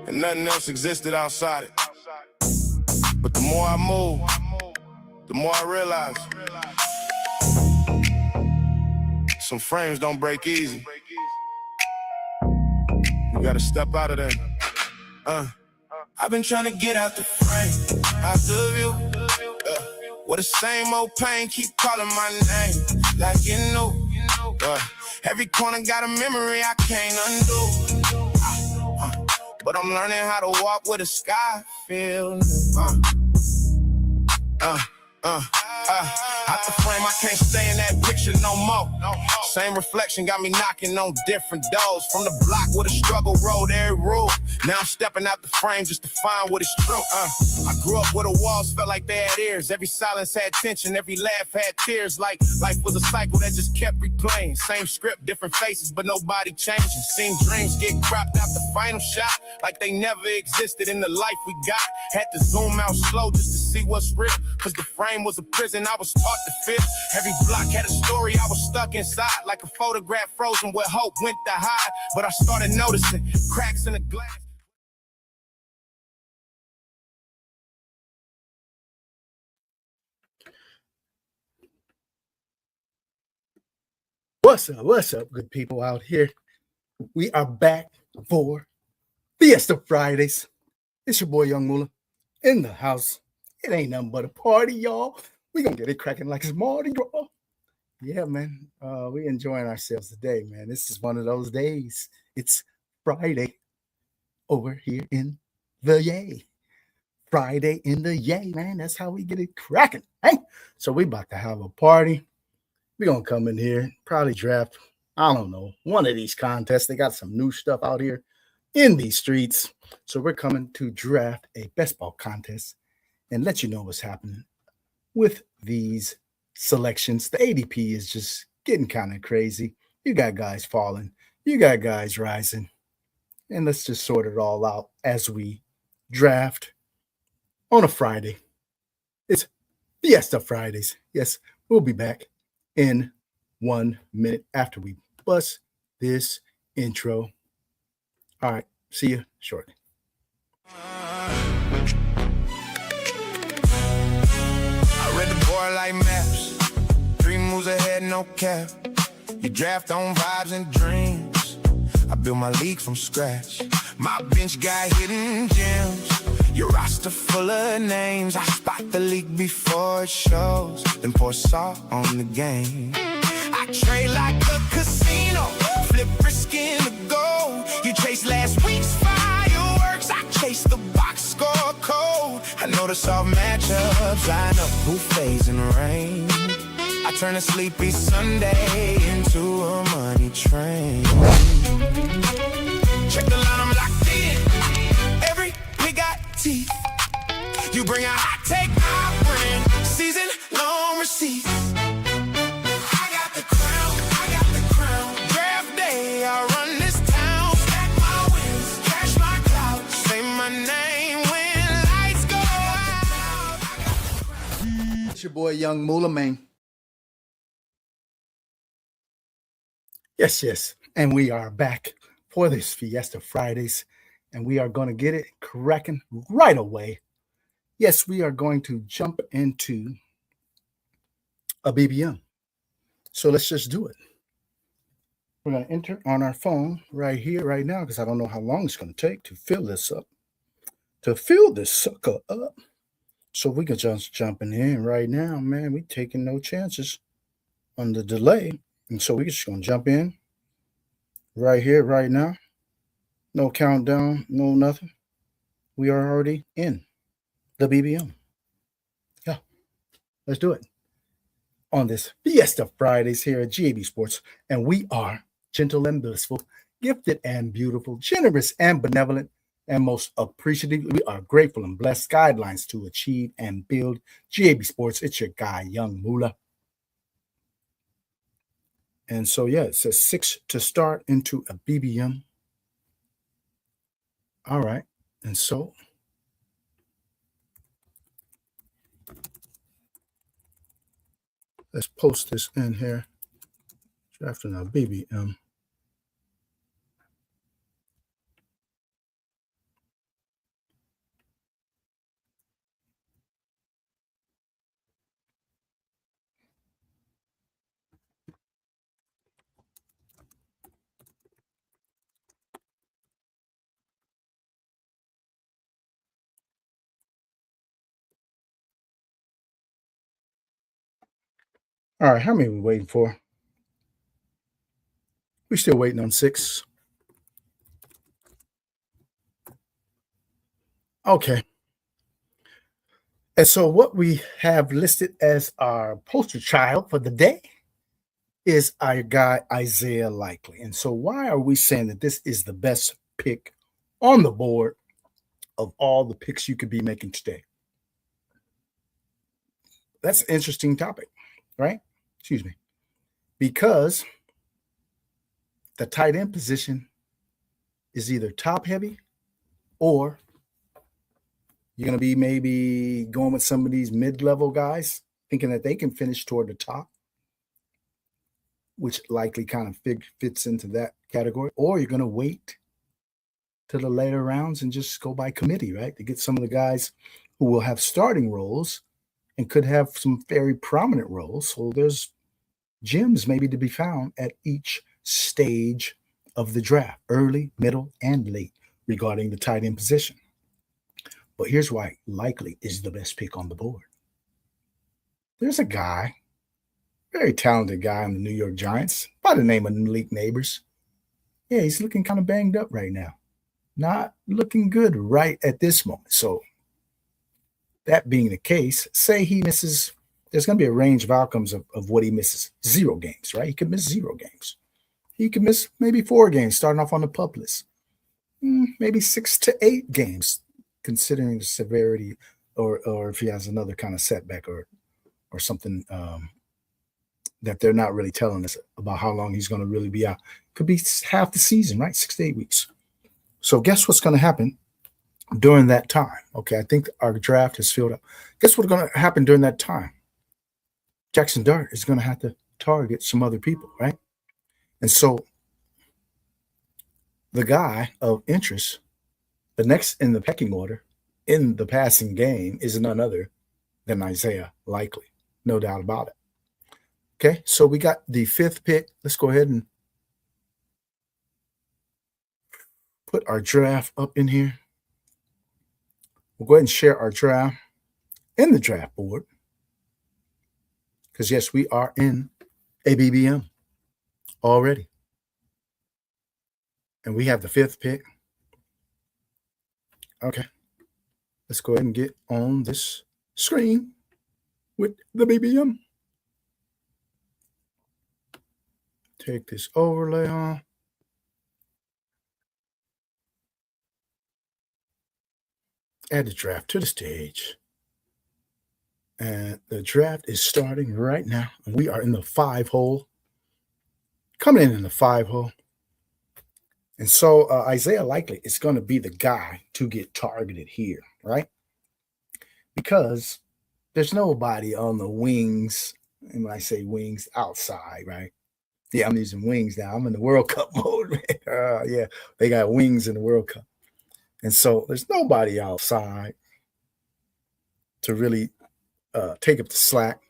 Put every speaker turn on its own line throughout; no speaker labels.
and nothing else existed outside it. But the more I move, the more I realize some frames don't break easy. You gotta step out of there. I've been trying to get out the frame, out of you. With the same old pain, keep calling my name, like you know. Every corner got a memory I can't undo. But I'm learning how to walk with the sky feel. Out the frame, I can't stay in that picture no more. Same reflection got me knocking on different doors. From the block where the struggle road, every rule. Now I'm stepping out the frame just to find what is true. I grew up where the walls felt like they had ears. Every silence had tension, every laugh had tears. Like life was a cycle that just kept replaying. Same script, different faces, but nobody changing. Seen dreams get cropped out the final shot, like they never existed in the life we got. Had to zoom out slow just to see what's real. Cause the frame was a prison I was taught to fit. Every block had a story I was stuck inside, like a photograph frozen where hope went to hide. But I started noticing cracks in the glass.
What's up, good people out here? We are back for Fiesta Fridays. It's your boy Young Moolah in the house. It ain't nothing but a party, y'all. We gonna get it cracking like it's Mardi Gras. Yeah, man. We enjoying ourselves today, man. This is one of those days. It's Friday over here in the Yay. Friday in the Yay, man. That's how we get it cracking. Hey, so we about to have a party. We're going to come in here, probably draft, I don't know, one of these contests. They got some new stuff out here in these streets. So we're coming to draft a best ball contest and let you know what's happening with these selections. The ADP is just getting kind of crazy. You got guys falling. You got guys rising. And let's just sort it all out as we draft on a Friday. It's Fiesta Fridays. Yes, we'll be back in 1 minute after we bust this intro. All right, see you shortly.
I read the board like maps, 3 moves ahead, no cap. You draft on vibes and dreams. I build my league from scratch. My bench got hidden gems. Your roster full of names. I spot the league before it shows, then pour salt on the game. I trade like a casino, flip risk in the gold. You chase last week's fireworks, I chase the box score code. I know the soft matchups, line up buffets and rain. I turn a sleepy Sunday into a money train. Check the line, I'm locked in. Every we got teeth. You bring a hot take, I bring season long receipts. I got the crown. Draft day, I run this town. Stack my wins, cash my clout. Say my name when lights go out.
It's your boy Young Moolah, man. Yes. And we are back for this Fiesta Fridays. And we are going to get it cracking right away. Yes, we are going to jump into a BBM. So let's just do it. We're going to enter on our phone right here, right now, because I don't know how long it's going to take to fill this up. To fill this sucker up. So we can just jumping in right now, man. We taking no chances on the delay. And so we're just going to jump in right here, right now. No countdown, no nothing. We are already in the BBM. Yeah, let's do it. On this Fiesta Fridays here at GAB Sports. And we are gentle and blissful, gifted and beautiful, generous and benevolent, and most appreciative. We are grateful and blessed. Guidelines to achieve and build. GAB Sports, it's your guy, Young Moolah. And so, yeah, it says 6 to start into a BBM. All right. And so let's post this in here. Drafting a BBM. All right, how many are we waiting for? We're still waiting on 6. Okay. And so what we have listed as our poster child for the day is our guy Isaiah Likely. And so why are we saying that this is the best pick on the board of all the picks you could be making today? That's an interesting topic, right? Excuse me. Because the tight end position is either top heavy or you're going to be maybe going with some of these mid-level guys, thinking that they can finish toward the top, which likely kind of fits into that category. Or you're going to wait to the later rounds and just go by committee, right? To get some of the guys who will have starting roles and could have some very prominent roles. So there's gems maybe to be found at each stage of the draft, early, middle, and late, regarding the tight end position. But here's why Likely is the best pick on the board. There's a guy, very talented guy on the New York Giants by the name of Malik Neighbors. Yeah, he's looking kind of banged up right now. Not looking good right at this moment. So that being the case, say he misses, there's going to be a range of outcomes of what he misses. 0 games, right? He could miss 0 games. He could miss maybe 4 games starting off on the pup list. Maybe 6 to 8 games, considering the severity or if he has another kind of setback or something that they're not really telling us about how long he's going to really be out. Could be half the season, right? 6 to 8 weeks. So guess what's going to happen during that time? Okay, I think our draft has filled up. Guess what's going to happen during that time? Jackson Dart is going to have to target some other people, right? And so the guy of interest, the next in the pecking order in the passing game, is none other than Isaiah Likely. No doubt about it. Okay, so we got the 5th pick. Let's go ahead and put our draft up in here. We'll go ahead and share our draft in the draft board. Because, yes, we are in ABBM already. And we have the 5th pick. Okay. Let's go ahead and get on this screen with the BBM. Take this overlay on. Add the draft to the stage. And the draft is starting right now. And we are in the 5 hole. Coming in the 5 hole. And so Isaiah Likely is going to be the guy to get targeted here, right? Because there's nobody on the wings. And when I say wings, outside, right? Yeah, I'm using wings now. I'm in the World Cup mode. Yeah, they got wings in the World Cup. And so there's nobody outside to really take up the slack.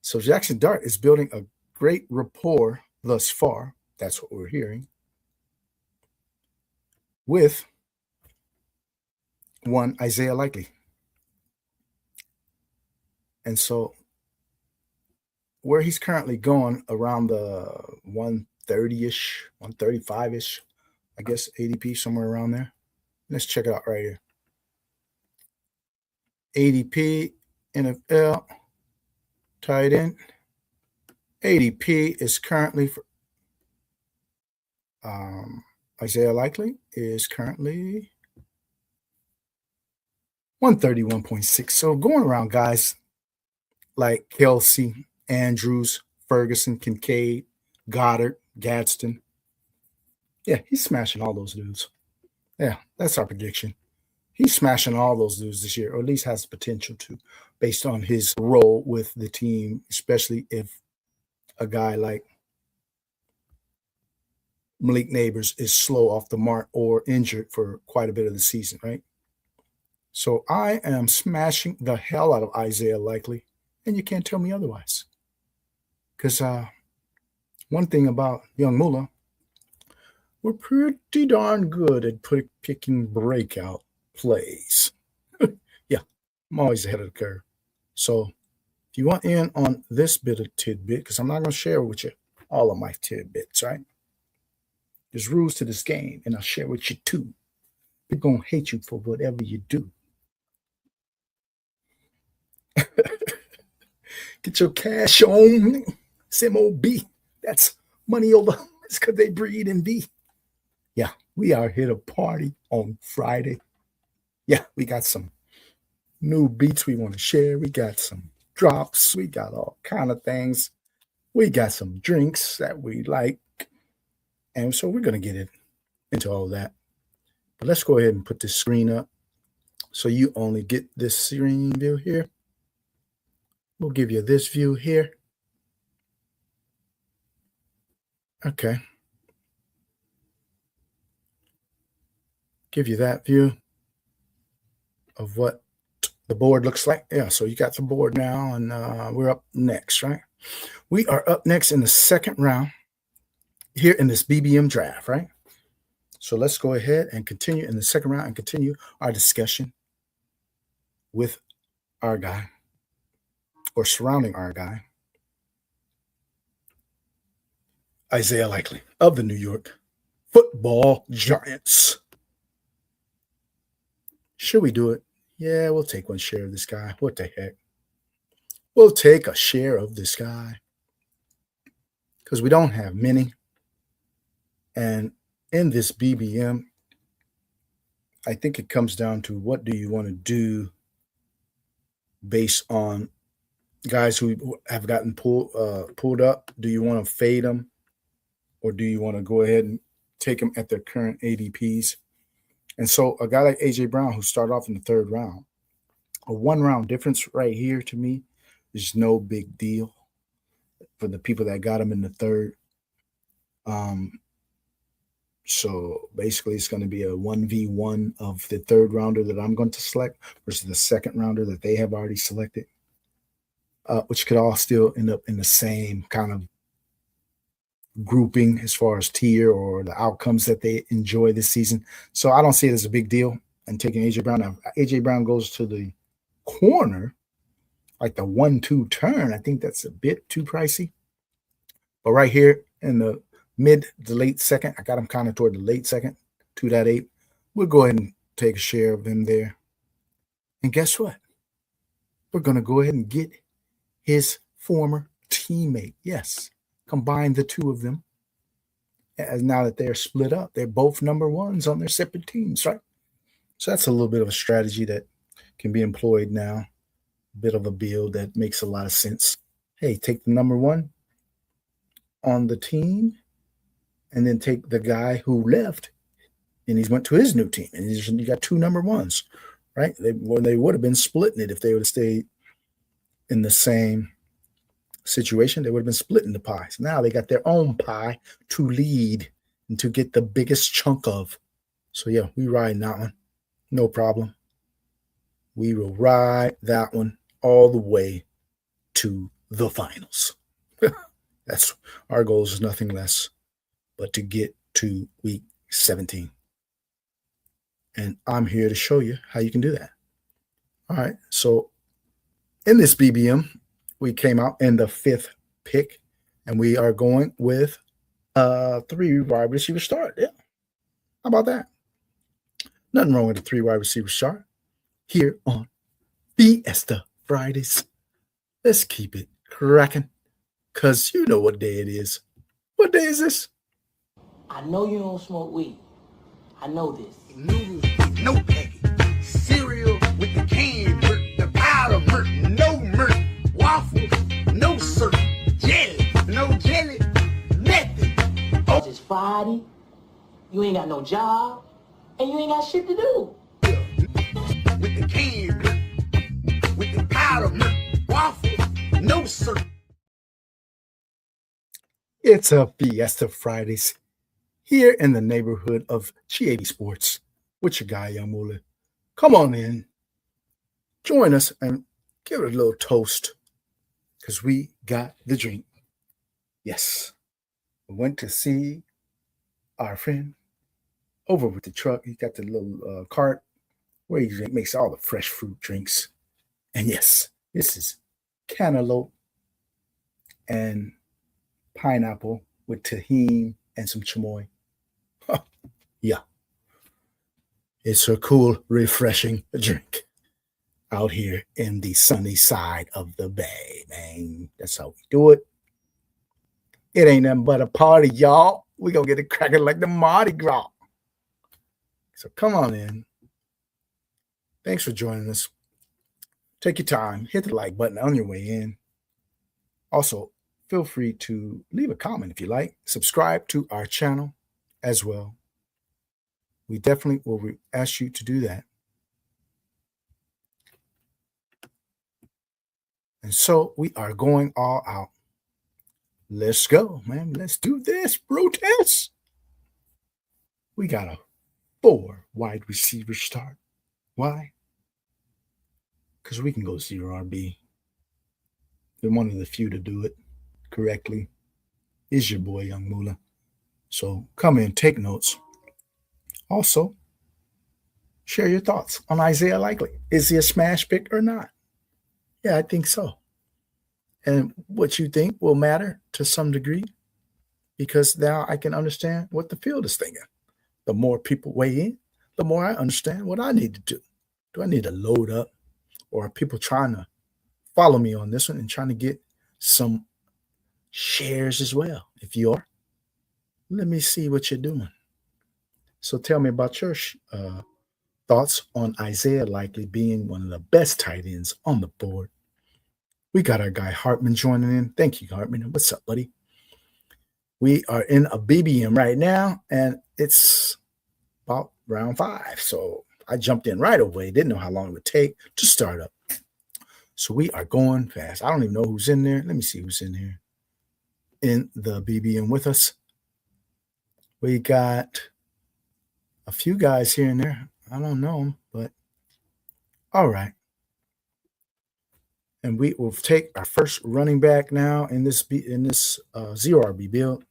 So Jackson Dart is building a great rapport thus far. That's what we're hearing. With one Isaiah Likely. And so where he's currently going around the 130-ish, 135-ish, I guess, ADP, somewhere around there. Let's check it out right here. ADP, NFL, tight end. ADP is currently for Isaiah Likely is currently 131.6. So going around guys like Kelce, Andrews, Ferguson, Kincaid, Goddard, Gadsden. Yeah, he's smashing all those dudes. Yeah, that's our prediction. He's smashing all those dudes this year, or at least has the potential to, based on his role with the team, especially if a guy like Malik Neighbors is slow off the mark or injured for quite a bit of the season, right? So I am smashing the hell out of Isaiah Likely, and you can't tell me otherwise. Because one thing about YUUNGMOOLAHH, we're pretty darn good at picking breakout plays. Yeah, I'm always ahead of the curve. So If you want in on this bit of tidbit, because I'm not going to share with you all of my tidbits, right? There's rules to this game, and I'll share with you too. People going to hate you for whatever you do. Get your cash on. It's MOB. That's money over. It's because they breed in B. Yeah, we are here to party on Friday. Yeah, we got some new beats we want to share. We got some drops. We got all kind of things. We got some drinks that we like. And so we're going to get into all that. But let's go ahead and put this screen up so you only get this screen view here. We'll give you this view here. Okay. Give you that view of what the board looks like. Yeah, so you got the board now, and we're up next, right? We are up next in the second round here in this BBM draft, right? So let's go ahead and continue in the second round and continue our discussion with our guy, or surrounding our guy, Isaiah Likely of the New York Football Giants. Should we do it? Yeah, we'll take one share of this guy. What the heck? We'll take a share of this guy because we don't have many. And in this BBM, I think it comes down to what do you want to do based on guys who have gotten pulled up. Do you want to fade them, or do you want to go ahead and take them at their current ADPs? And so a guy like A.J. Brown, who started off in the third round, a one-round difference right here to me is no big deal for the people that got him in the third. So basically it's going to be a 1v1 of the third rounder that I'm going to select versus the second rounder that they have already selected, which could all still end up in the same kind of grouping as far as tier or the outcomes that they enjoy this season. So I don't see it as a big deal. And taking A.J. Brown, now, A.J. Brown goes to the corner, like the 1-2 turn. I think that's a bit too pricey. But right here in the mid to late second, I got him kind of toward the late second, 2.8. We'll go ahead and take a share of him there. And guess what? We're going to go ahead and get his former teammate. Yes, combine the two of them. As now that they're split up, they're both number ones on their separate teams, right? So that's a little bit of a strategy that can be employed now. A bit of a build that makes a lot of sense. Hey, take the number one on the team and then take the guy who left and he's went to his new team. And you got two number ones, right? They would have been splitting it if they would have stayed in the same situation. They would have been splitting the pie. So now they got their own pie to lead and to get the biggest chunk of. So yeah, we ride that one. No problem. We will ride that one all the way to the finals. That's our goal is nothing less but to get to week 17. And I'm here to show you how you can do that. All right. So in this BBM, we came out in the 5th pick, and we are going with 3 wide receiver start. Yeah. How about that? Nothing wrong with a 3 wide receiver start here on Fiesta Fridays. Let's keep it cracking, because you know what day it is. What day is this?
I know you don't smoke weed. I know this.
Noodles with no package. Cereal with the canned milk, the powder milk, no milk. Waffles, no syrup. Jelly, no jelly. Nothing.
It's Friday. You ain't got no job. And you ain't got shit to do.
With the canned milk, with the powder milk. Waffles, no syrup.
It's a Fiesta Fridays here in the neighborhood of GAB Sports with your guy, YUUNGMOOLAHH. Come on in, join us, and give it a little toast, because we got the drink. Yes, we went to see our friend over with the truck. He got the little cart where he makes all the fresh fruit drinks. And yes, this is cantaloupe, and pineapple with tahini and some chamoy. Yeah. It's a cool, refreshing drink out here in the sunny side of the bay, man. That's how we do it. It ain't nothing but a party, y'all. We gonna get it cracking like the Mardi Gras. So come on in. Thanks for joining us. Take your time. Hit the like button on your way in. Also, feel free to leave a comment if you like. Subscribe to our channel as well. We definitely will ask you to do that. And so we are going all out. Let's go, man. Let's do this, Brutus. We got a 4 wide receiver start. Why? Because we can go 0 RB. We're one of the few to do it correctly. Is your boy, Young Moolah. So come in, take notes. Also, share your thoughts on Isaiah Likely. Is he a smash pick or not? Yeah, I think so. And what you think will matter to some degree, because now I can understand what the field is thinking. The more people weigh in, the more I understand what I need to do. Do I need to load up, or are people trying to follow me on this one and trying to get some shares as well? If you are, let me see what you're doing. So tell me about your thoughts on Isaiah Likely being one of the best tight ends on the board. We got our guy Hartman joining in. Thank you, Hartman. What's up, buddy? We are in a BBM right now, and it's about round 5. So I jumped in right away. Didn't know how long it would take to start up. So we are going fast. I don't even know who's in there. Let me see who's in here in the BBM with us. We got a few guys here and there. I don't know them, but all right. And we will take our first running back now in this 0 RB build.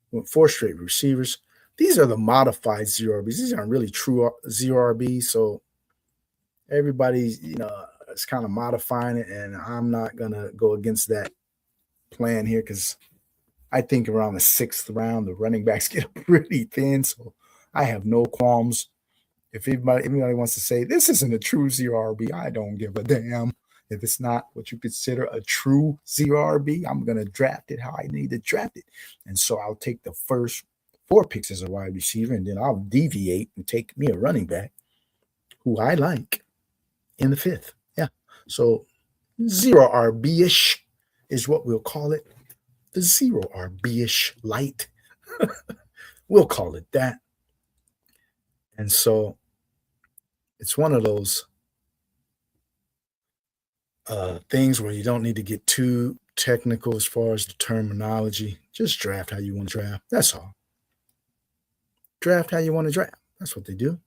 With 4 straight receivers. These are the modified 0 RBs. These aren't really true 0 RBs. So everybody's, is kind of modifying it, and I'm not gonna go against that plan here because I think around the 6th round the running backs get pretty thin. So I have no qualms. If anybody wants to say this isn't a true 0 RB, I don't give a damn. If it's not what you consider a true 0 RB, I'm going to draft it how I need to draft it. And so I'll take the first 4 picks as a wide receiver, and then I'll deviate and take me a running back who I like in the 5th. Yeah. So 0 RB-ish is what we'll call it. The 0 RB-ish light. We'll call it that. And so it's one of those things where you don't need to get too technical as far as the terminology. Just draft how you want to draft. That's all. Draft how you want to draft. That's what they do.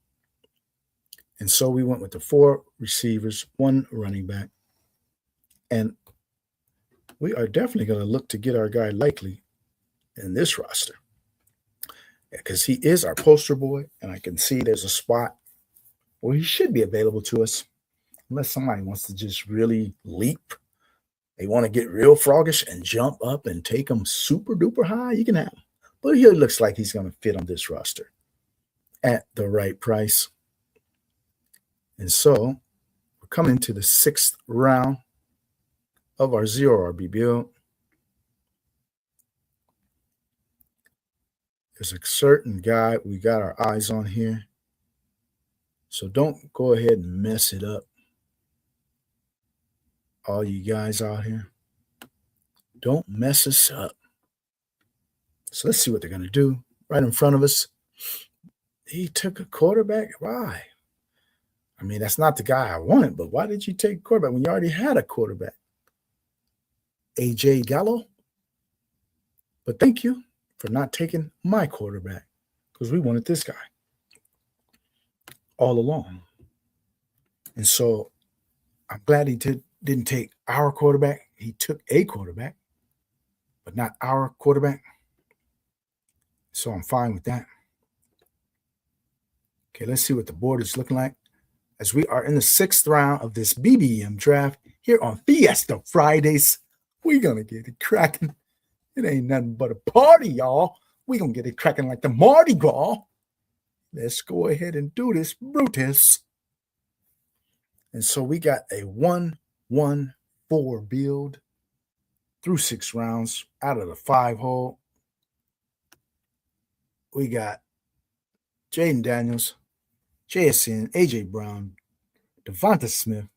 And so we went with the 4 receivers, 1 running back. And we are definitely going to look to get our guy Likely in this roster. Because he is our poster boy, and I can see there's a spot where he should be available to us. Unless somebody wants to just really leap. They want to get real froggish and jump up and take him super duper high. You can have him. But he looks like he's going to fit on this roster at the right price. And so we're coming to the 6th round of our 0 RB build. There's a certain guy we got our eyes on here. So don't go ahead and mess it up. All you guys out here, don't mess us up. So let's see what they're going to do. Right in front of us, he took a quarterback. Why? I mean, that's not the guy I wanted, but why did you take a quarterback when you already had a quarterback? AJ Gallo? But thank you for not taking my quarterback, because we wanted this guy all along. And so I'm glad he didn't take our quarterback. He took a quarterback, but not our quarterback. So I'm fine with that. Okay, let's see what the board is looking like. As we are in the 6th round of this BBM draft here on Fiesta Fridays. We're going to get it cracking. It ain't nothing but a party, y'all. We're going to get it cracking like the Mardi Gras. Let's go ahead and do this, Brutus. And so we got a 1-1-4 build through 6 rounds out of the 5 hole. We got Jaden Daniels, JSN, AJ Brown, Devonta Smith,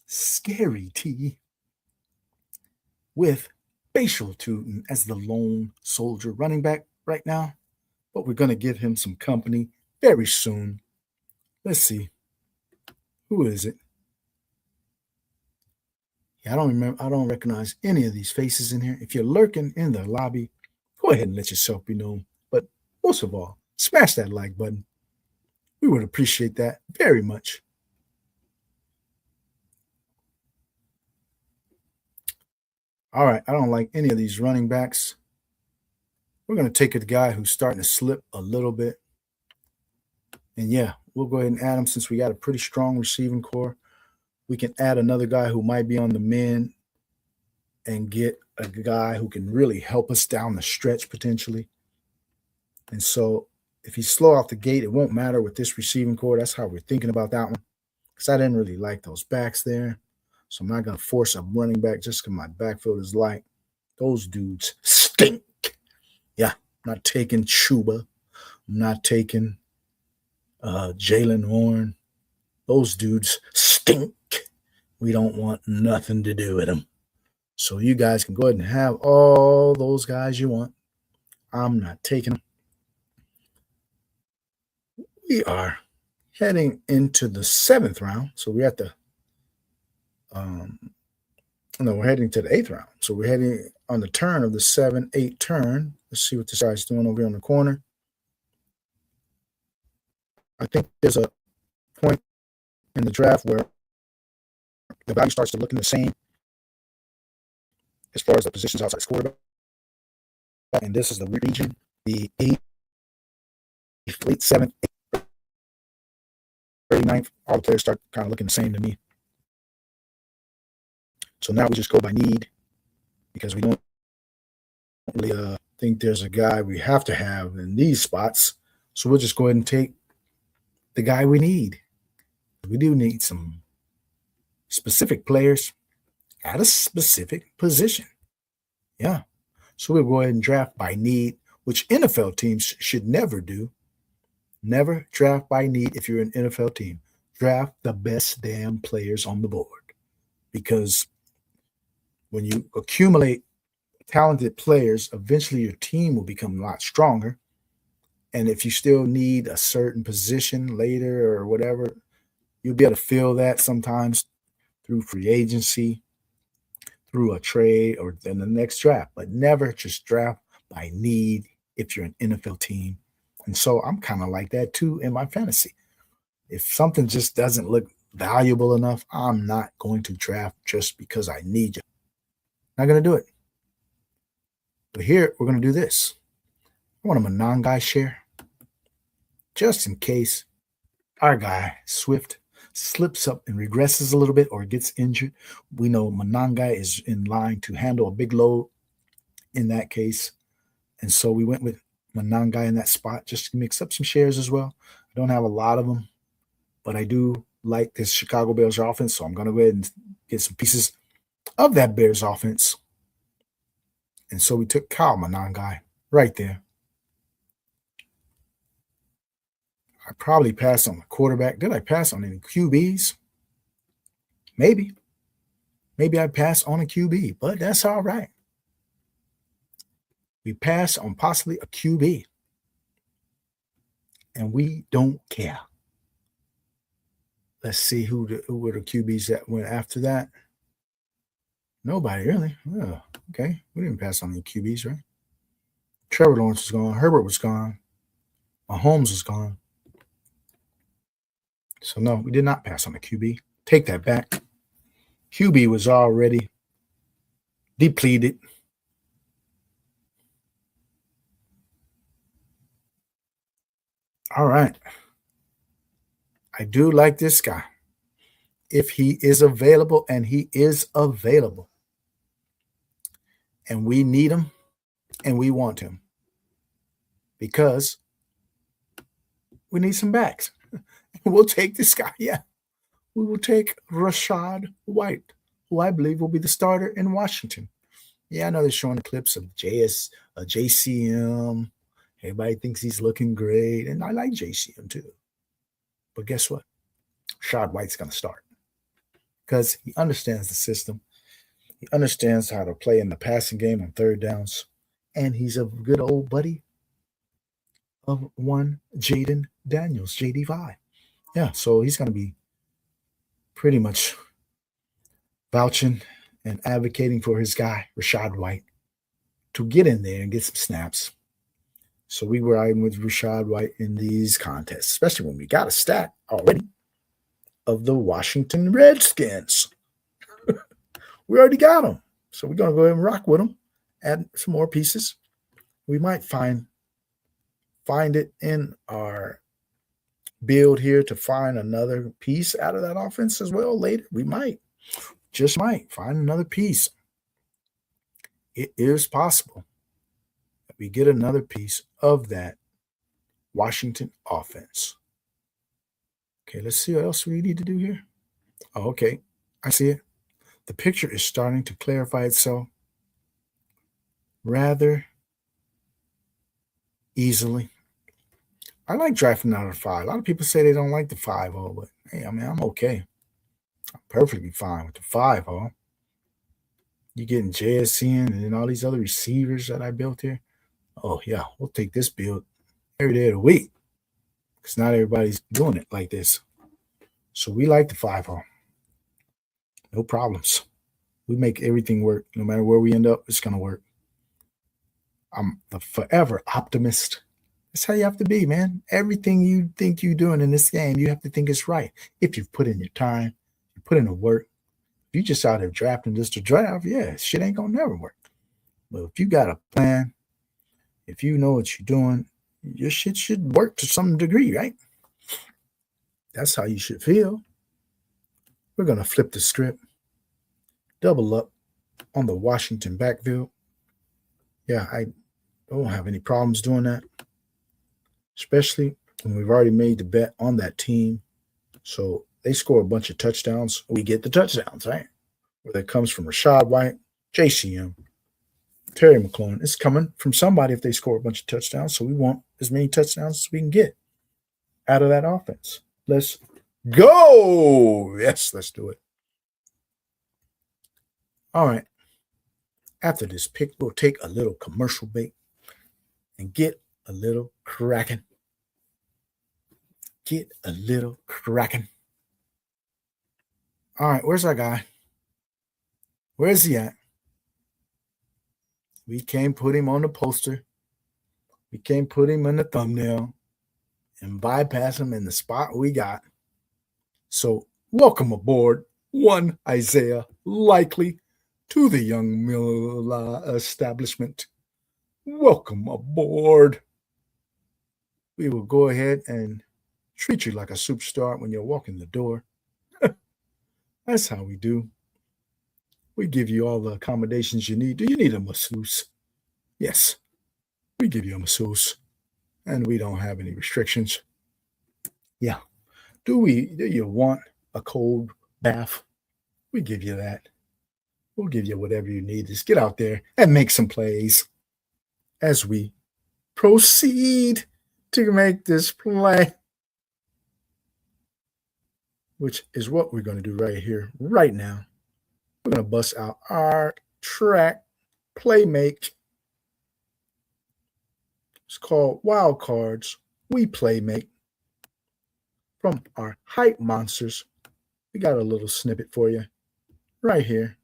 Scary T, with Facial Tootin as the lone soldier running back right now. But we're going to give him some company very soon. Let's see. Who is it? Yeah, I don't recognize any of these faces in here. If you're lurking in the lobby, go ahead and let yourself be known. But most of all, smash that like button. We would appreciate that very much. All right, I don't like any of these running backs. We're going to take a guy who's starting to slip a little bit. And yeah, we'll go ahead and add him since we got a pretty strong receiving core. We can add another guy who might be on the mend and get a guy who can really help us down the stretch potentially. And so if he's slow off the gate, it won't matter with this receiving core. That's how we're thinking about that one, because I didn't really like those backs there. So I'm not going to force a running back just because my backfield is light. Those dudes stink. Yeah, I'm not taking Chuba. I'm not taking Jalen Horn. Those dudes stink. We don't want nothing to do with them. So you guys can go ahead and have all those guys you want. I'm not taking them. We are heading into the 7th round. So we're at the we're heading to the 8th round. So we're heading on the turn of the 7-8 turn. Let's see what this guy's doing over here on the corner. I think there's a point in the draft where the value starts to look the same as far as the positions outside the quarterback. And this is the region, the 8th, late 7th, 8th, early 9th. All the players start kind of looking the same to me. So now we just go by need because we don't really think there's a guy we have to have in these spots. So we'll just go ahead and take the guy we need. We do need some specific players at a specific position. Yeah. So we'll go ahead and draft by need, which NFL teams should never do. Never draft by need if you're an NFL team. Draft the best damn players on the board. Because when you accumulate talented players, eventually your team will become a lot stronger. And if you still need a certain position later or whatever, you'll be able to fill that sometimes through free agency, through a trade, or in the next draft. But never just draft by need if you're an NFL team. And so I'm kind of like that too in my fantasy. If something just doesn't look valuable enough, I'm not going to draft just because I need you. Not going to do it. But here, we're going to do this. I want him a non-guy share. Just in case our guy, Swift, slips up and regresses a little bit or gets injured. We know Monangai is in line to handle a big load in that case. And so we went with Monangai in that spot just to mix up some shares as well. I don't have a lot of them, but I do like this Chicago Bears offense. So I'm going to go ahead and get some pieces of that Bears offense. And so we took Kyle Monangai right there. I probably passed on the quarterback. Did I pass on any QBs? Maybe. Maybe I passed on a QB, but that's all right. We passed on possibly a QB. And we don't care. Let's see who were the QBs that went after that. Nobody really. Oh, okay. We didn't pass on any QBs, right? Trevor Lawrence was gone. Herbert was gone. Mahomes was gone. So, no, we did not pass on the QB. Take that back. QB was already depleted. All right. I do like this guy. if he is available, and he is available. And we need him and we want him because we need some backs. We'll take this guy. Yeah. We will take Rachaad White, who I believe will be the starter in Washington. Yeah, I know they're showing clips of JCM. Everybody thinks he's looking great, and I like JCM too. But guess what? Rachaad White's going to start because he understands the system. He understands how to play in the passing game on third downs, and he's a good old buddy of one Jaden Daniels, JD5. Yeah, so he's going to be pretty much vouching and advocating for his guy, Rachaad White, to get in there and get some snaps. So we were riding with Rachaad White in these contests, especially when we got a stack already of the Washington Redskins. We already got them. So we're going to go ahead and rock with them, add some more pieces. We might find it in our build here to find another piece out of that offense as well later. We might find another piece. It is possible that we get another piece of that Washington offense. Okay, let's see what else we need to do here. Oh, okay, I see it. The picture is starting to clarify itself rather easily. I like drafting out of 5. A lot of people say they don't like the 5-0, but hey, I mean, I'm okay. I'm perfectly fine with the 5-0. You're getting JSN and then all these other receivers that I built here. Oh, yeah, we'll take this build every day of the week because not everybody's doing it like this. So we like the 5-0. No problems. We make everything work. No matter where we end up, it's going to work. I'm the forever optimist. That's how you have to be, man. Everything you think you're doing in this game, you have to think it's right. If you've put in your time, you put in the work. If you just out there drafting just to draft, yeah, shit ain't going to never work. But if you got a plan, if you know what you're doing, your shit should work to some degree, right? That's how you should feel. We're going to flip the script, double up on the Washington backfield. Yeah, I don't have any problems doing that, especially when we've already made the bet on that team. So they score a bunch of touchdowns. We get the touchdowns, right? Whether it comes from Rachaad White, JCM, Terry McLaurin. It's coming from somebody if they score a bunch of touchdowns. So we want as many touchdowns as we can get out of that offense. Let's go. Yes, let's do it. All right. After this pick, we'll take a little commercial break and get a little cracking. Get a little cracking. All right, where's our guy? Where's he at? We can't put him on the poster. We can't put him in the thumbnail and bypass him in the spot we got. So welcome aboard, one Isaiah Likely, to the YUUNGMOOLAHH establishment. Welcome aboard. We will go ahead and treat you like a superstar when you walk in the door. That's how we do. We give you all the accommodations you need. Do you need a masseuse? Yes, we give you a masseuse, and we don't have any restrictions. Yeah. Do you want a cold bath? We give you that. We'll give you whatever you need. Just get out there and make some plays as we proceed to make this play, which is what we're going to do right here, right now. We're going to bust out our track playmate. It's called Wild Cards. We playmate from our hype monsters. We got a little snippet for you right here.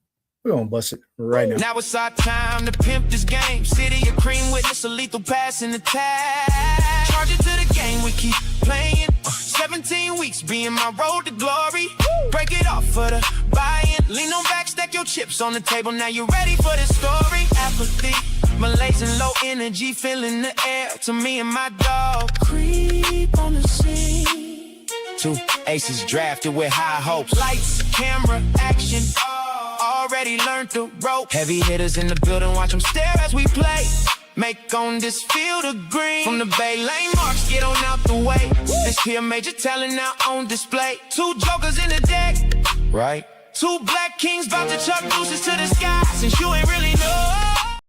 We're going to bust it right now.
Now it's our time to pimp this game. City of cream witness a lethal pass in the tag. Charge it to the game, we keep playing. 17 weeks being my road to glory. Break it off for the buy-in. Lean on back, stack your chips on the table. Now you're ready for this story. Apathy, malaise and low energy, feeling the air. To me and my dog, creep on the scene. 2 Aces drafted with high hopes. Lights, camera, action. Already learned the ropes. Heavy hitters in the building, watch them stare as we play. Make on this field of green. From the Bay Lane marks, get on out the way. This here major talent now on display. 2 jokers in the deck, right? 2 black kings about to chuck deuces to the sky. Since you ain't really know.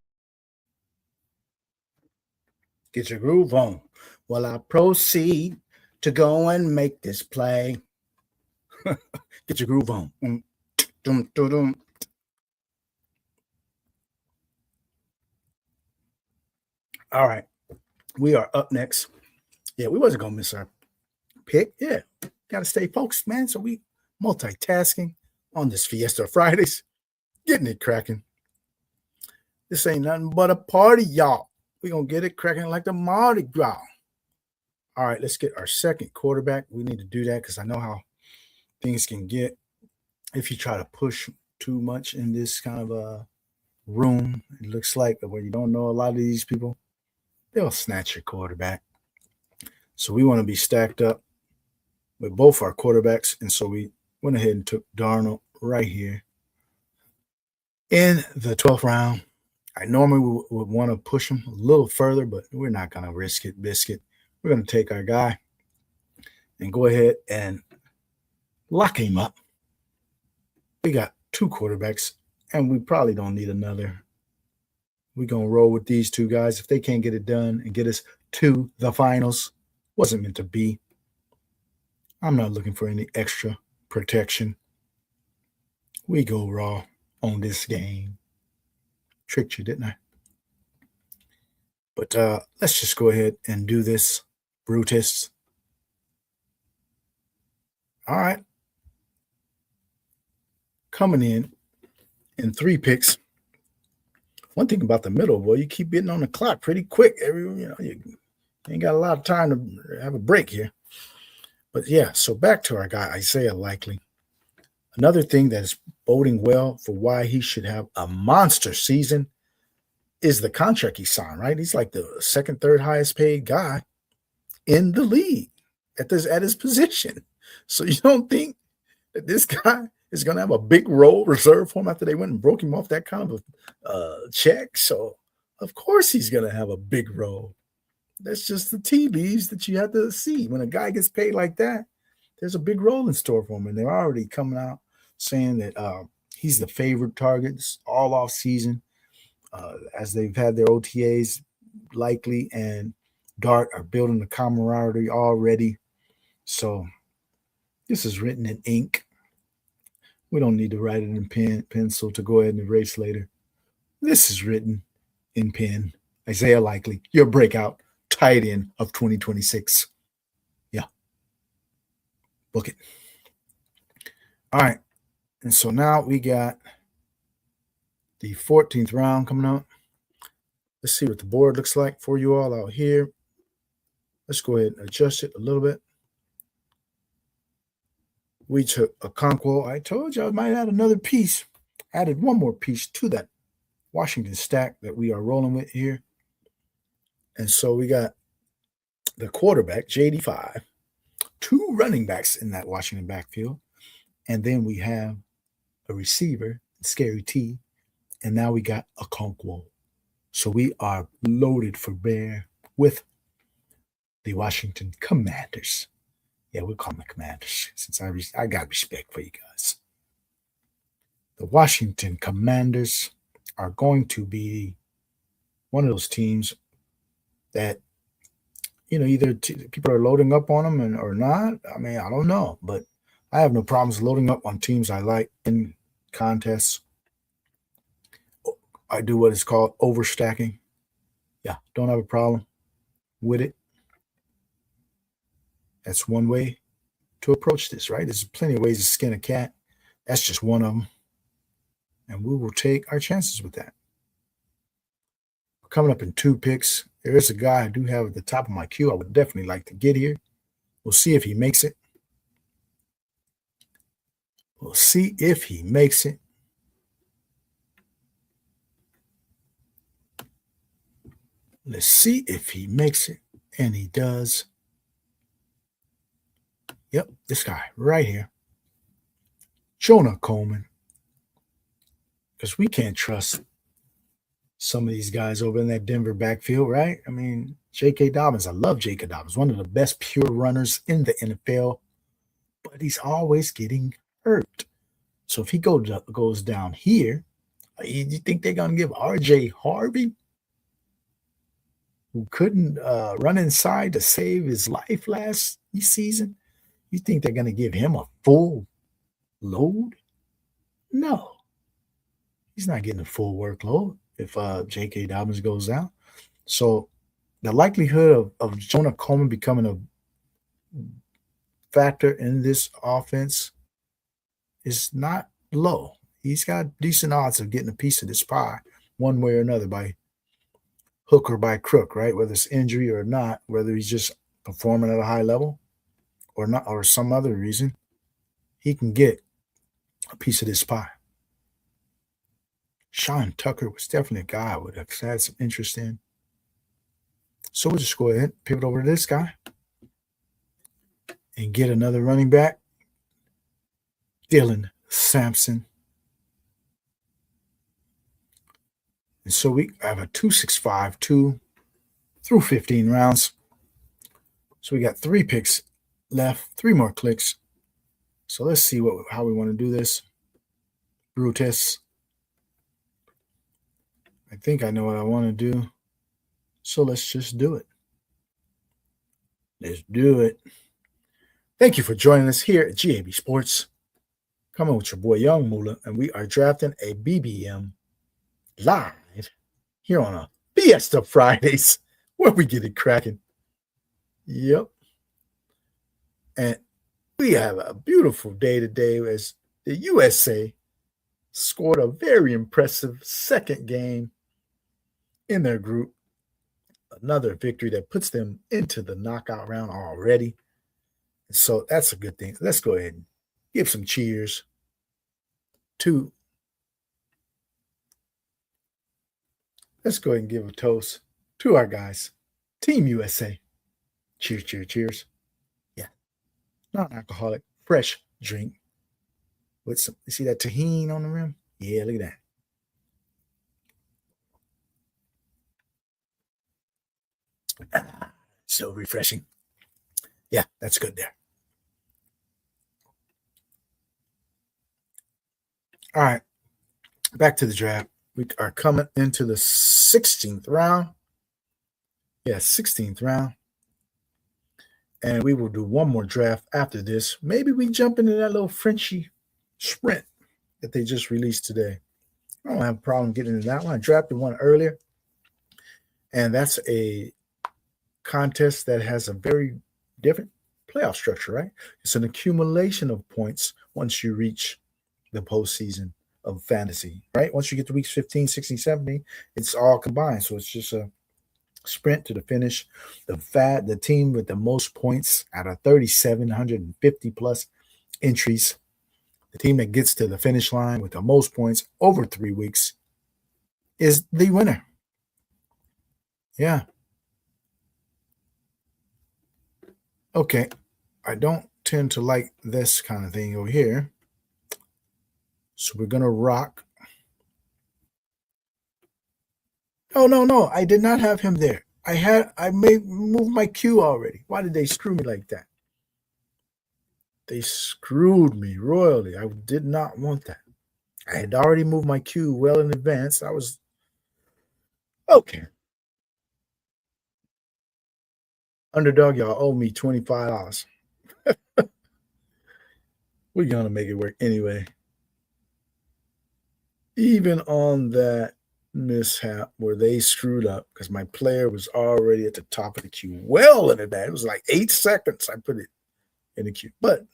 Get your groove on while I proceed to go and make this play. Get your groove on. Dum, dum, dum. All right, we are up next. Yeah, we wasn't gonna miss our pick. Yeah, gotta stay focused, man. So we multitasking on this Fiesta Fridays, getting it cracking. This ain't nothing but a party, y'all. We gonna get it cracking like the Mardi Gras. All right, let's get our second quarterback. We need to do that because I know how things can get if you try to push too much in this kind of a room. It looks like when you don't know a lot of these people, they'll snatch your quarterback. So we want to be stacked up with both our quarterbacks. And so we went ahead and took Darnold right here in the 12th round. I normally would want to push him a little further, but we're not going to risk it, biscuit. We're going to take our guy and go ahead and lock him up. We got 2 quarterbacks, and we probably don't need another. We're going to roll with these 2 guys. If they can't get it done and get us to the finals, wasn't meant to be. I'm not looking for any extra protection. We go raw on this game. Tricked you, didn't I? But let's just go ahead and do this, Brutus. All right. Coming in 3 picks. One thing about the middle, boy, you keep getting on the clock pretty quick. You ain't got a lot of time to have a break here. But yeah, so back to our guy, Isaiah Likely. Another thing that is boding well for why he should have a monster season is the contract he signed, right? He's like the 2nd, 3rd highest paid guy in the league at his position. So you don't think that this guy is going to have a big role reserved for him after they went and broke him off that kind of a check? So of course he's going to have a big role. That's just the tea leaves that you have to see. When a guy gets paid like that, there's a big role in store for him. And they're already coming out saying that he's the favorite targets all off season, as they've had their OTAs. Likely and Dart are building the camaraderie already. So this is written in ink. We don't need to write it in pencil to go ahead and erase later. This is written in pen. Isaiah Likely, your breakout tight end of 2026. Yeah. Book it. All right. And so now we got the 14th round coming out. Let's see what the board looks like for you all out here. Let's go ahead and adjust it a little bit. We took Okonkwo. I told you I might add another piece. Added one more piece to that Washington stack that we are rolling with here. And so we got the quarterback, JD5, 2 running backs in that Washington backfield. And then we have a receiver, Scary T. And now we got Okonkwo. So we are loaded for bear with the Washington Commanders. Yeah, we'll call them the Commanders since I got respect for you guys. The Washington Commanders are going to be one of those teams that, either people are loading up on them or not. I mean, I don't know, but I have no problems loading up on teams I like in contests. I do what is called overstacking. Yeah, don't have a problem with it. That's one way to approach this, right? There's plenty of ways to skin a cat. That's just one of them. And we will take our chances with that. Coming up in 2 picks, there is a guy I do have at the top of my queue I would definitely like to get here. We'll see if he makes it. We'll see if he makes it. Let's see if he makes it. And he does. Yep, this guy right here. Jonah Coleman. Because we can't trust some of these guys over in that Denver backfield, right? I mean, J.K. Dobbins, I love J.K. Dobbins, one of the best pure runners in the NFL, but he's always getting hurt. So if he goes down here, you think they're going to give R.J. Harvey, who couldn't run inside to save his life last season, you think they're going to give him a full load? No. He's not getting a full workload if J.K. Dobbins goes down. So the likelihood of Jonah Coleman becoming a factor in this offense is not low. He's got decent odds of getting a piece of this pie one way or another, by hook or by crook, right? Whether it's injury or not, whether he's just performing at a high level or not, or some other reason, he can get a piece of this pie. Sean Tucker was definitely a guy I would have had some interest in. So we'll just go ahead and pivot over to this guy and get another running back, Dylan Sampson. And so we have a 265, 2 through 15 rounds. So we got 3 picks left, 3 more clicks. So let's see how we want to do this. Brutus. I think I know what I want to do. So let's just do it. Let's do it. Thank you for joining us here at GAB Sports. Coming with your boy Young Moolah, and we are drafting a BBM live here on a Fiesta Fridays where we get it cracking. Yep. And we have a beautiful day today as the USA scored a very impressive second game in their group. Another victory that puts them into the knockout round already. So that's a good thing. Let's go ahead and give some cheers to. Let's go ahead and give a toast to our guys. Team USA. Cheers, cheers, cheers. Yeah. Non-alcoholic, fresh drink. With some, you see that tahini on the rim? Yeah, look at that. So refreshing. Yeah, that's good there. All right, back to the draft. We are coming into the 16th round. Yeah, 16th round. And we will do one more draft after this. Maybe we jump into that little Frenchie sprint that they just released today. I don't have a problem getting into that one. I drafted one earlier. And that's a contest that has a very different playoff structure, right? It's an accumulation of points once you reach the postseason of fantasy, right? Once you get to weeks 15, 16, 17, it's all combined. So it's just a sprint to the finish. The team with the most points out of 3,750 plus entries, the team that gets to the finish line with the most points over 3 weeks is the winner. Yeah. Okay. I don't tend to like this kind of thing over here. So we're going to rock. Oh, no. I did not have him there. I may move my queue already. Why did they screw me like that? They screwed me royally. I did not want that. I had already moved my queue well in advance. I was okay. Underdog, y'all owe me $25. We're going to make it work anyway. Even on that mishap where they screwed up because my player was already at the top of the queue well in advance. It was like 8 seconds I put it in the queue. But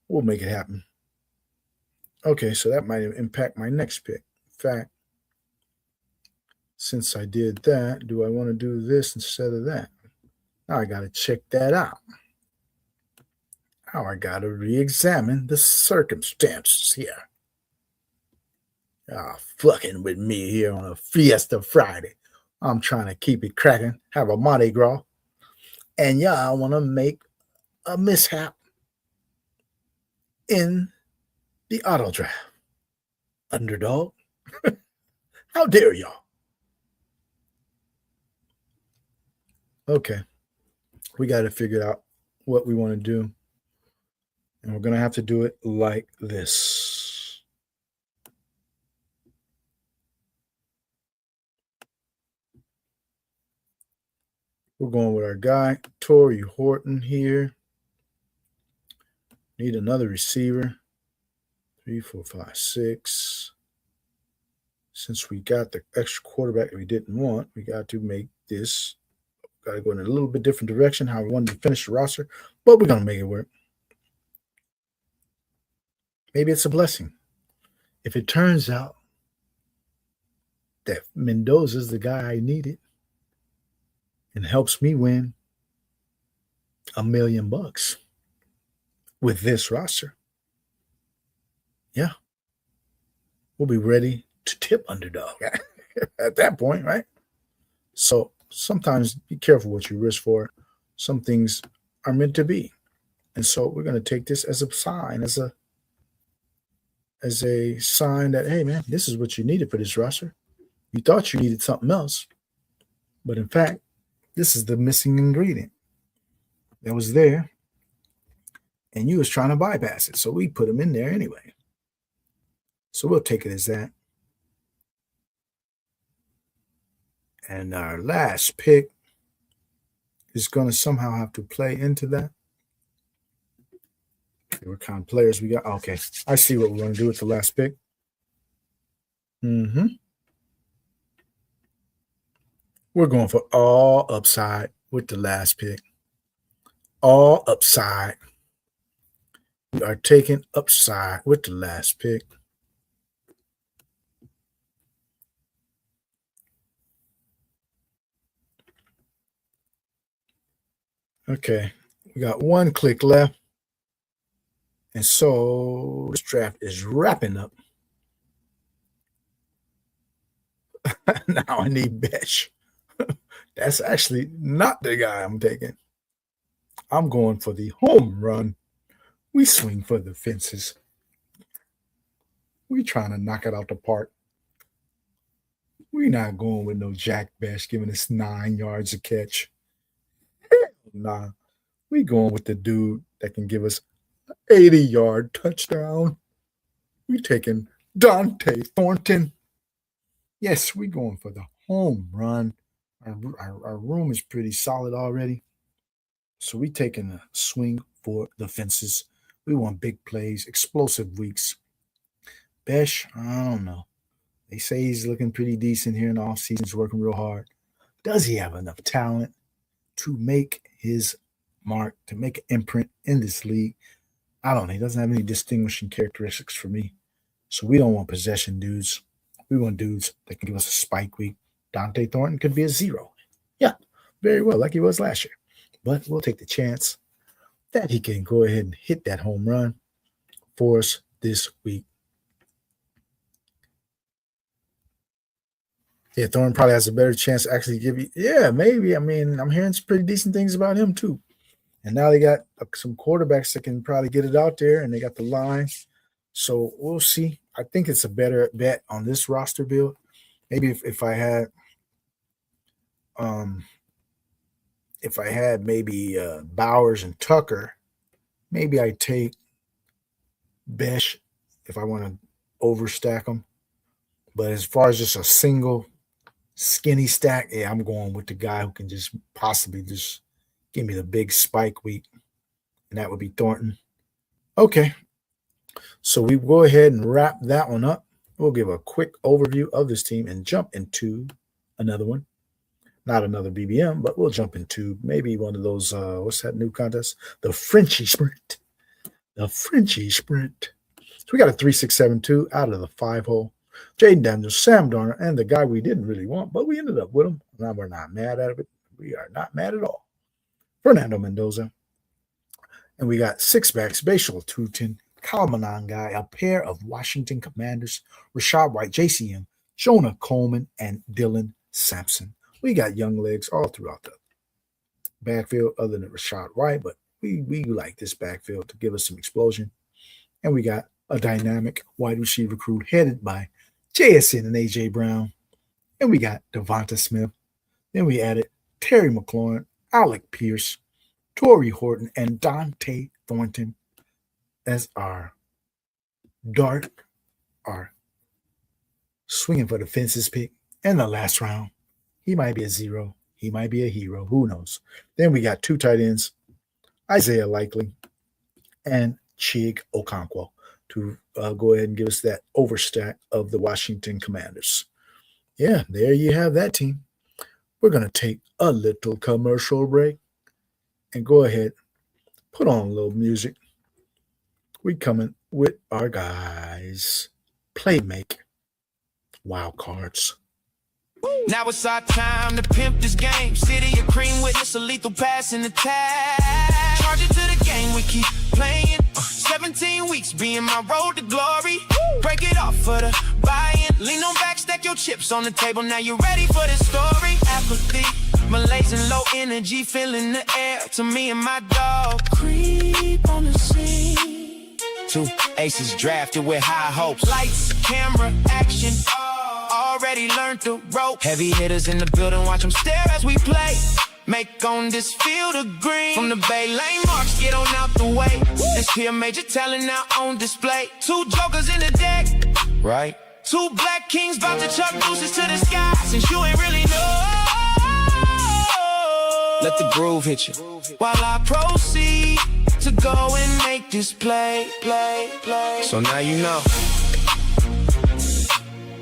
we'll make it happen. Okay, so that might impact my next pick. In fact, since I did that, do I want to do this instead of that? Now I got to check that out. Now I got to re-examine the circumstances here. Fucking with me here on a Fiesta Friday. I'm trying to keep it cracking, have a Mardi Gras. And y'all want to make a mishap in the auto draft. Underdog. How dare y'all? Okay. We got to figure out what we want to do. And we're going to have to do it like this. We're going with our guy, Torrey Horton here. Need another receiver. 3, 4, 5, 6. Since we got the extra quarterback that we didn't want, we got to make this. Got to go in a little bit different direction, how we wanted to finish the roster, but we're going to make it work. Maybe it's a blessing. If it turns out that Mendoza's the guy I needed and helps me win $1 million with this roster, yeah, we'll be ready to tip Underdog at that point, right? So sometimes be careful what you risk for. Some things are meant to be. And so we're going to take this as a sign, as a sign that, hey, man, this is what you needed for this roster. You thought you needed something else. But in fact, this is the missing ingredient that was there. And you was trying to bypass it. So we put them in there anyway. So we'll take it as that. And our last pick is going to somehow have to play into that. Okay, what kind of players we got? Okay, I see what we're going to do with the last pick. We're going for all upside with the last pick. All upside. We are taking upside with the last pick. Okay, we got one click left. And so this draft is wrapping up. Now I need Besh. That's actually not the guy I'm taking. I'm going for the home run. We swing for the fences. We trying to knock it out the park. We're not going with no Jack Besh giving us 9 yards a catch. Nah, we going with the dude that can give us 80-yard touchdown. We taking Dante Thornton. Yes, we going for the home run. Our room is pretty solid already. So we taking a swing for the fences. We want big plays, explosive weeks. Besh, I don't know. They say he's looking pretty decent here in the offseason. He's working real hard. Does he have enough talent to make his mark, to make an imprint in this league? I don't know. He doesn't have any distinguishing characteristics for me. So we don't want possession dudes. We want dudes that can give us a spike week. Dante Thornton could be a 0. Yeah, very well, like he was last year. But we'll take the chance that he can go ahead and hit that home run for us this week. Yeah, Thornton probably has a better chance to actually give you. Yeah, maybe. I mean, I'm hearing some pretty decent things about him too. And now they got some quarterbacks that can probably get it out there, and they got the line. So we'll see. I think it's a better bet on this roster build. Maybe if I had maybe Bowers and Tucker, maybe I take Besh if I want to overstack them. But as far as just a single skinny stack, yeah, I'm going with the guy who can just possibly just give me the big spike week, and that would be Thornton. Okay, so we go ahead and wrap that one up. We'll give a quick overview of this team and jump into another one. Not another BBM, but we'll jump into maybe one of those, what's that new contest? The Frenchie Sprint. The Frenchie Sprint. So we got a 3-6-7-2 out of the 5-hole. Jaden Daniels, Sam Darnold, and the guy we didn't really want, but we ended up with him. Now we're not mad at it. We are not mad at all. Fernando Mendoza. And we got 6 backs, Bashal Tutin, Kyle Monangai, a pair of Washington Commanders, Rashad White, JCM, Jonah Coleman, and Dylan Sampson. We got young legs all throughout the backfield other than Rashad White, but We like this backfield to give us some explosion. And we got a dynamic wide receiver crew headed by JSN and AJ Brown. And we got Devonta Smith. Then we added Terry McLaurin, Alec Pierce, Torrey Horton, and Dante Thornton as our dart, our swinging for the fences pick. And the last round, he might be a 0. He might be a hero. Who knows? Then we got 2 tight ends, Isaiah Likely and Chig Okonkwo, to go ahead and give us that overstack of the Washington Commanders. Yeah, there you have that team. We're going to take a little commercial break and go ahead, put on a little music. We coming with our guys, Playmake Wild Cards.
Now it's our time to pimp this game. City of cream witness a lethal pass in the tag. Charge it to the game, we keep playing. 17 weeks being my road to glory. Break it off for the buy-in. Lean on back, stack your chips on the table. Now you're ready for this story. Apathy, malaise and low energy, feeling the air. To me and my dog, creep on the scene. 2 aces drafted with high hopes. Lights, camera, action. Already learned the rope. Heavy hitters in the building, watch them stare as we play. Make on this field of green. From the Bay Lane marks, get on out the way. This here major talent now on display. 2 jokers in the deck, right? 2 black kings about to chuck deuces to the sky. Since you ain't really know, let the groove hit you while I proceed to go and make this play. So now you know.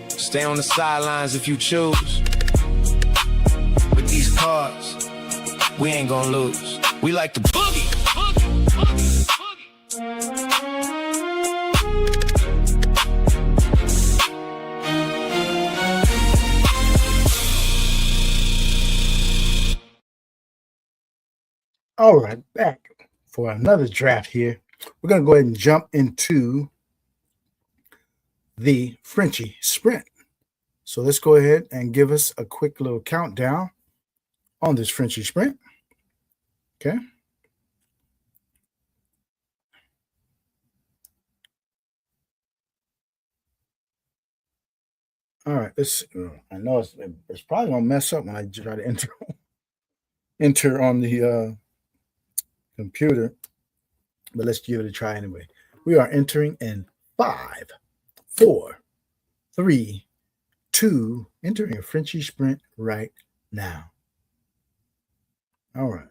Stay on the sidelines if you choose. With these cards, we ain't gonna lose. We like to boogie.
All right, back for another draft here. We're going to go ahead and jump into the Frenchie Sprint. So let's go ahead and give us a quick little countdown on this Frenchie Sprint. Okay. All right. I know it's probably going to mess up when I try to enter on the computer, but let's give it a try anyway. We are entering in 5, 4, 3, 2, entering a Frenchie Sprint right now. All right.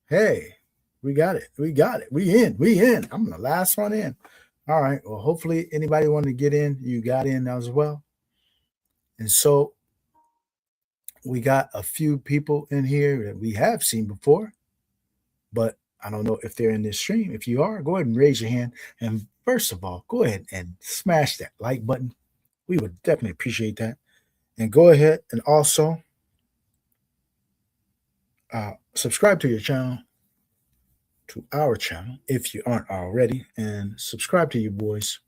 Hey, we got it. We in. I'm the last one in. All right. Well, hopefully anybody wanted to get in, you got in as well. And so we got a few people in here that we have seen before, but I don't know if they're in this stream. If you are, go ahead and raise your hand. And first of all, go ahead and smash that like button. We would definitely appreciate that. And go ahead and also subscribe to your channel, to our channel, if you aren't already. And subscribe to your boys'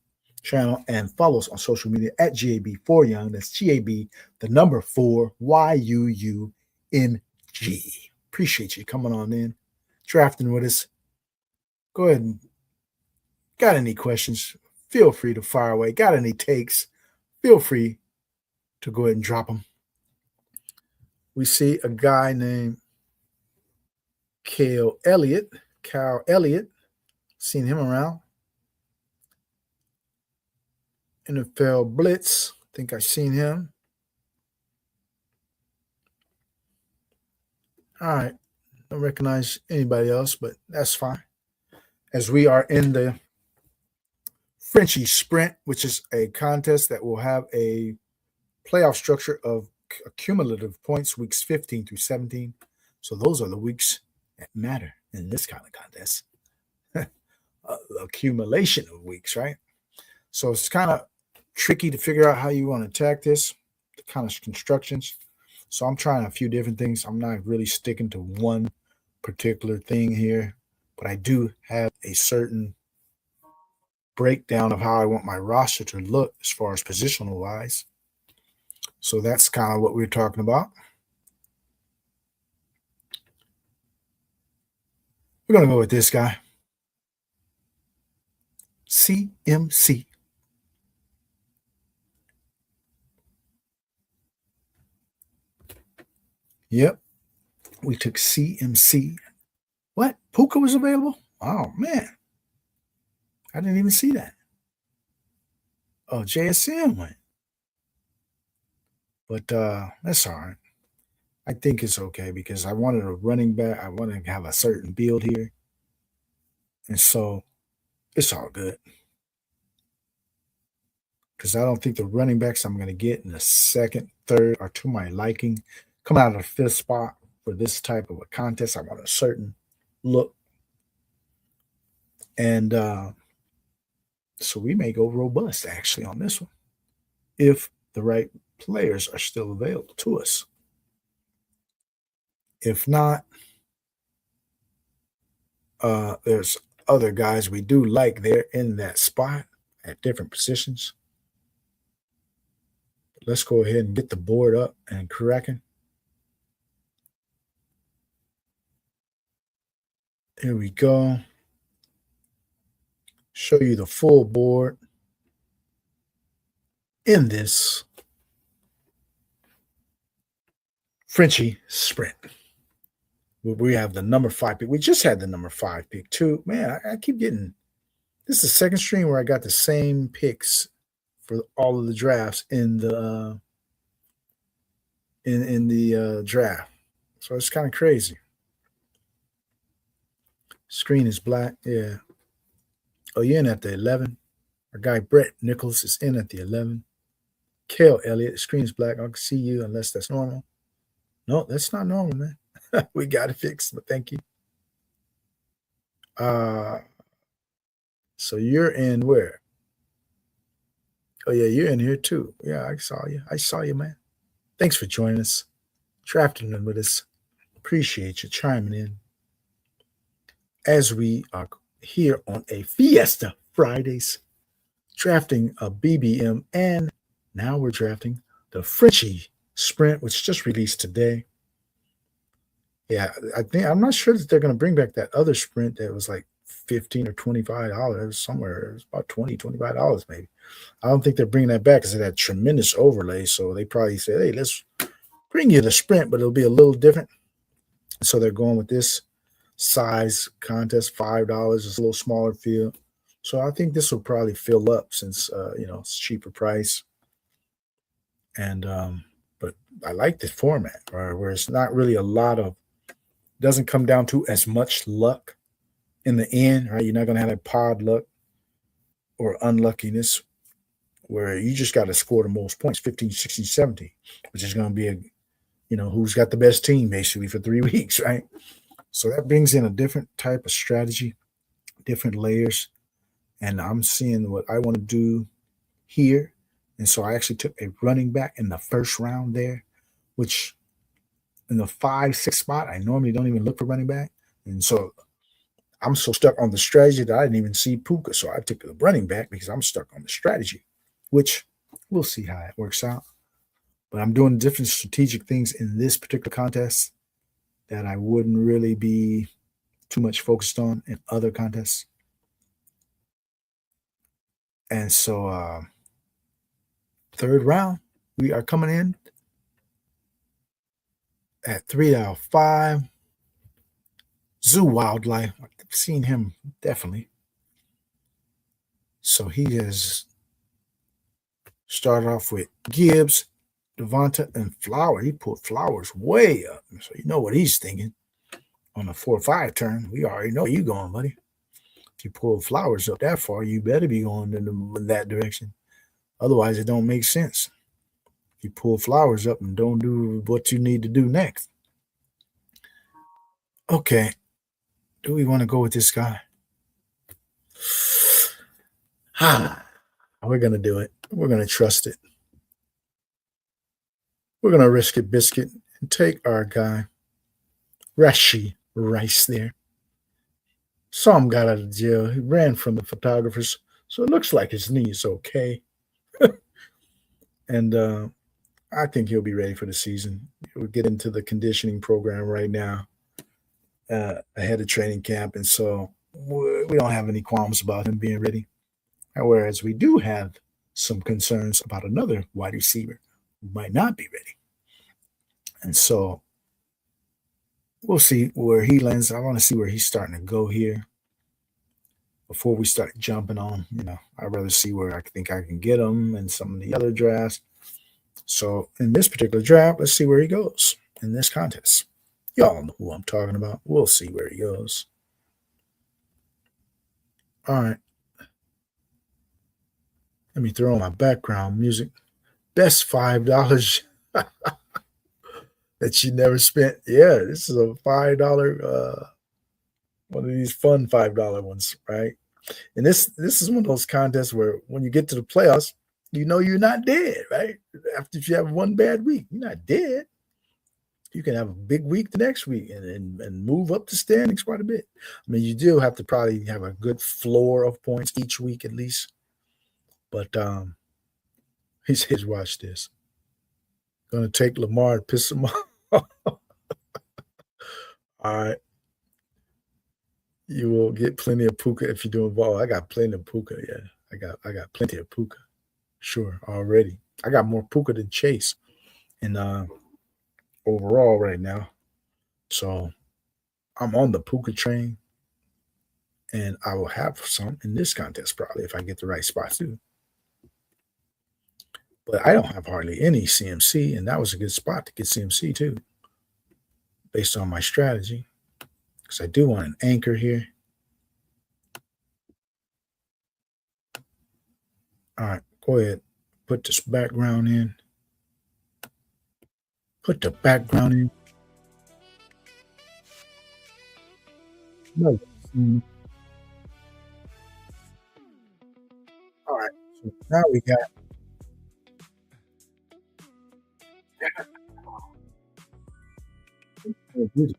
channel and follow us on social media at GAB for Young. That's GAB, the number 4, YUUNG. Appreciate you coming on in, drafting with us. Go ahead and got any questions, feel free to fire away. Got any takes, feel free to go ahead and drop them. We see a guy named Cal Elliott. Seen him around. NFL Blitz. I think I've seen him. All right. Don't recognize anybody else, but that's fine. As we are in the Frenchie Sprint, which is a contest that will have a playoff structure of cumulative points, weeks 15 through 17. So those are the weeks that matter in this kind of contest. Accumulation of weeks, right? So it's kind of tricky to figure out how you want to attack this, the kind of constructions. So I'm trying a few different things. I'm not really sticking to one particular thing here, but I do have a certain breakdown of how I want my roster to look as far as positional wise. So that's kind of what we're talking about. We're going to go with this guy. CMC. Yep. We took CMC. What? Puka was available? Oh, man. I didn't even see that. Oh, JSN went. But that's all right. I think it's okay because I wanted a running back. I wanted to have a certain build here. And so it's all good. Because I don't think the running backs I'm going to get in the second, third are to my liking. Coming out of the fifth spot for this type of a contest, I want a certain look. And so we may go robust, actually, on this one, if the right players are still available to us. If not, there's other guys we do like there in that spot at different positions. Let's go ahead and get the board up and cracking. Here we go. Show you the full board in this Frenchie sprint. We have the number 5 pick. We just had the number 5 pick too. Man, I keep getting – this is the second stream where I got the same picks for all of the drafts in the draft. So it's kind of crazy. Screen is black. Yeah. Oh, you're in at the 11. Our guy Brett Nichols is in at the 11. Kale Elliott, the screen's black. I can see you unless that's normal. No, that's not normal, man. We got it fixed, but thank you. So you're in where? Oh, yeah, you're in here too. Yeah, I saw you. I saw you, man. Thanks for joining us, drafting with us. Appreciate you chiming in as we are here on a Fiesta Fridays, drafting a BBM, and now we're drafting the Frenchie Sprint, which just released today. Yeah, I'm not sure that they're going to bring back that other Sprint that was like $15 or $25 somewhere. It was about $20, $25 maybe. I don't think they're bringing that back because it had tremendous overlay. So they probably said, hey, let's bring you the Sprint, but it'll be a little different. So they're going with this size contest, $5. It's a little smaller field. So I think this will probably fill up since, it's cheaper price. And, but I like the format where it's not really a lot of, doesn't come down to as much luck in the end, right? You're not going to have that pod luck or unluckiness where you just got to score the most points, 15, 16, 17, which is going to be who's got the best team basically for 3 weeks, right? So that brings in a different type of strategy, different layers. And I'm seeing what I want to do here. And so I actually took a running back in the first round there, which in the 5-6 spot, I normally don't even look for running back. And so I'm so stuck on the strategy that I didn't even see Puka. So I took the running back because I'm stuck on the strategy, which we'll see how it works out. But I'm doing different strategic things in this particular contest that I wouldn't really be too much focused on in other contests. And so third round, we are coming in at 3 out of 5. Zoo Wildlife. I've seen him definitely. So he has started off with Gibbs, Devonta, and Flower. He put Flowers way up. So you know what he's thinking. On the 4-5 turn, we already know you going, buddy. If you pull Flowers up that far, you better be going in that direction. Otherwise, it don't make sense. You pull Flowers up and don't do what you need to do next. Okay. Do we want to go with this guy? We're going to do it. We're going to trust it. We're going to risk it, biscuit, and take our guy, Rashee Rice there. Saw him got out of jail. He ran from the photographers, so it looks like his knee is okay. And I think he'll be ready for the season. We'll get into the conditioning program right now. ahead of training camp, and so we don't have any qualms about him being ready. Whereas we do have some concerns about another wide receiver who might not be ready. And so we'll see where he lands. I want to see where he's starting to go here before we start jumping on. I'd rather see where I think I can get him in some of the other drafts. So in this particular draft, let's see where he goes in this contest. Y'all know who I'm talking about. We'll see where he goes. All right. Let me throw on my background music. Best $5 that you never spent. Yeah, this is a $5, one of these fun $5 ones, right? And this is one of those contests where when you get to the playoffs, you're not dead, right? After if you have one bad week, you're not dead. You can have a big week the next week and move up the standings quite a bit. I mean, you do have to probably have a good floor of points each week at least. But he says, watch this. Gonna take Lamar and piss him off. All right. You will get plenty of puka if you're doing ball. I got plenty of puka, yeah. I got plenty of puka. Sure, already. I got more puka than Chase in overall right now. So I'm on the puka train. And I will have some in this contest probably if I get the right spots too. But I don't have hardly any CMC, and that was a good spot to get CMC too, based on my strategy, because I do want an anchor here. All right, go ahead. Put this background in. Put the background in. No. All right, so now we got do it.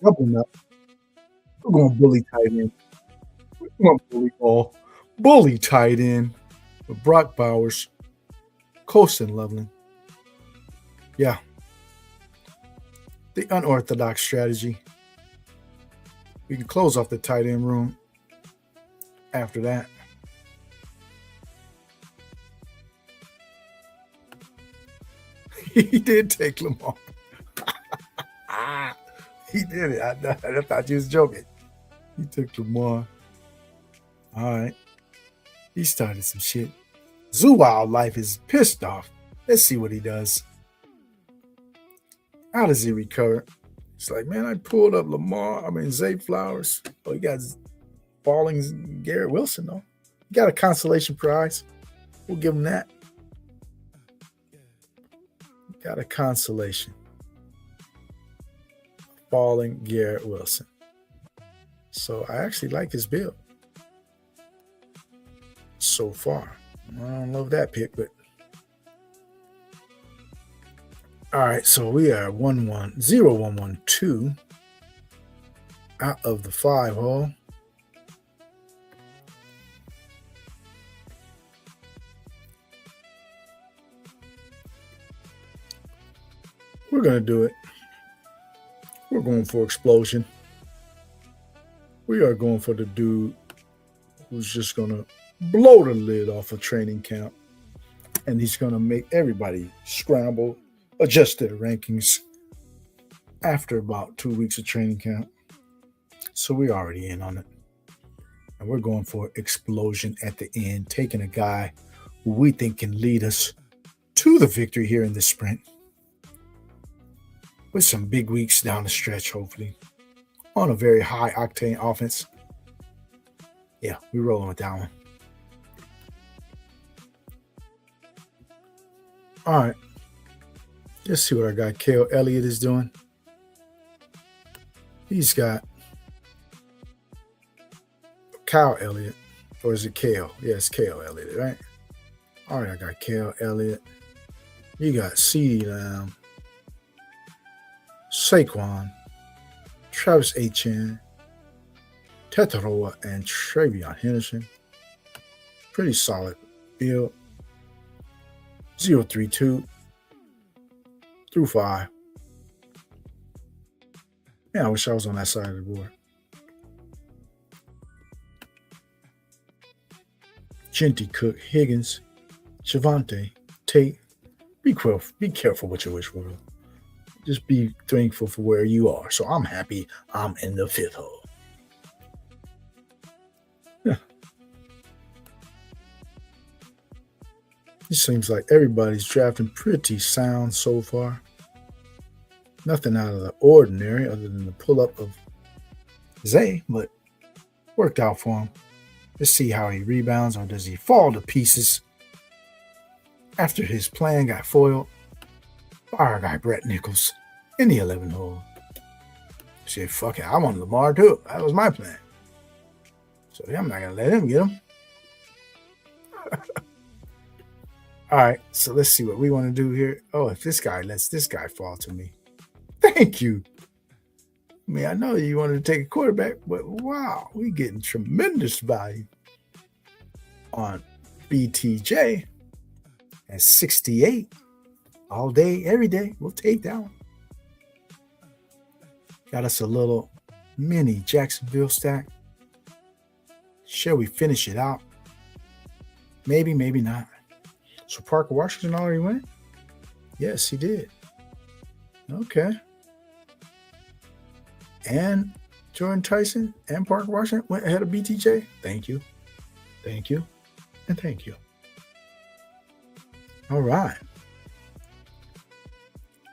Double up. We're going to bully tight end. We're going to bully ball. Bully tight end with Brock Bowers, Colson Loveland. Yeah. The unorthodox strategy. We can close off the tight end room after that. He did take Lamar. He did it. I thought you was joking. He took Lamar. All right. He started some shit. Zoo Wildlife is pissed off. Let's see what he does. How does he recover? It's like, man, I pulled up Zay Flowers. Oh, he got falling Garrett Wilson, though. He got a consolation prize. We'll give him that. Got a consolation. Falling Garrett Wilson. So I actually like his build so far. I don't love that pick, but all right. So we are 1-1-0-1-1-2 out of the 5 hole. We're gonna do it. We're going for explosion. We are going for the dude who's just gonna blow the lid off of training camp, and he's gonna make everybody scramble, adjust their rankings after about 2 weeks of training camp. So we're already in on it, and we're going for explosion at the end, taking a guy who we think can lead us to the victory here in this sprint, with some big weeks down the stretch, hopefully, on a very high-octane offense. Yeah, we're rolling with that one. All right. Let's see what our guy Kale Elliott is doing. He's got Kyle Elliott, or is it Kale? Yeah, it's Kale Elliott, right? All right, I got Kale Elliott. You got CeeDee Lamb, Saquon, Travis Etienne, Tetaroa, and Travion Henderson. Pretty solid Bill 032 through 5. Man, I wish I was on that side of the board. Genty, Cook, Higgins, Javante, Tate. Be careful what you wish for. Just be thankful for where you are. So I'm happy I'm in the 5th hole. Yeah. It seems like everybody's drafting pretty sound so far. Nothing out of the ordinary other than the pull-up of Zay, but worked out for him. Let's see how he rebounds, or does he fall to pieces after his plan got foiled by our guy Brett Nichols in the 11th hole. Said, fuck it, I want Lamar too. That was my plan. So I'm not going to let him get him. All right, so let's see what we want to do here. Oh, if this guy lets this guy fall to me. Thank you. I mean, I know you wanted to take a quarterback, but wow, we getting tremendous value on BTJ at 68 all day, every day. We'll take that one. Got us a little mini Jacksonville stack. Shall we finish it out? Maybe, maybe not. So Parker Washington already went? Yes, he did. Okay. And Jordan Tyson and Parker Washington went ahead of BTJ. Thank you. Thank you. And thank you. All right.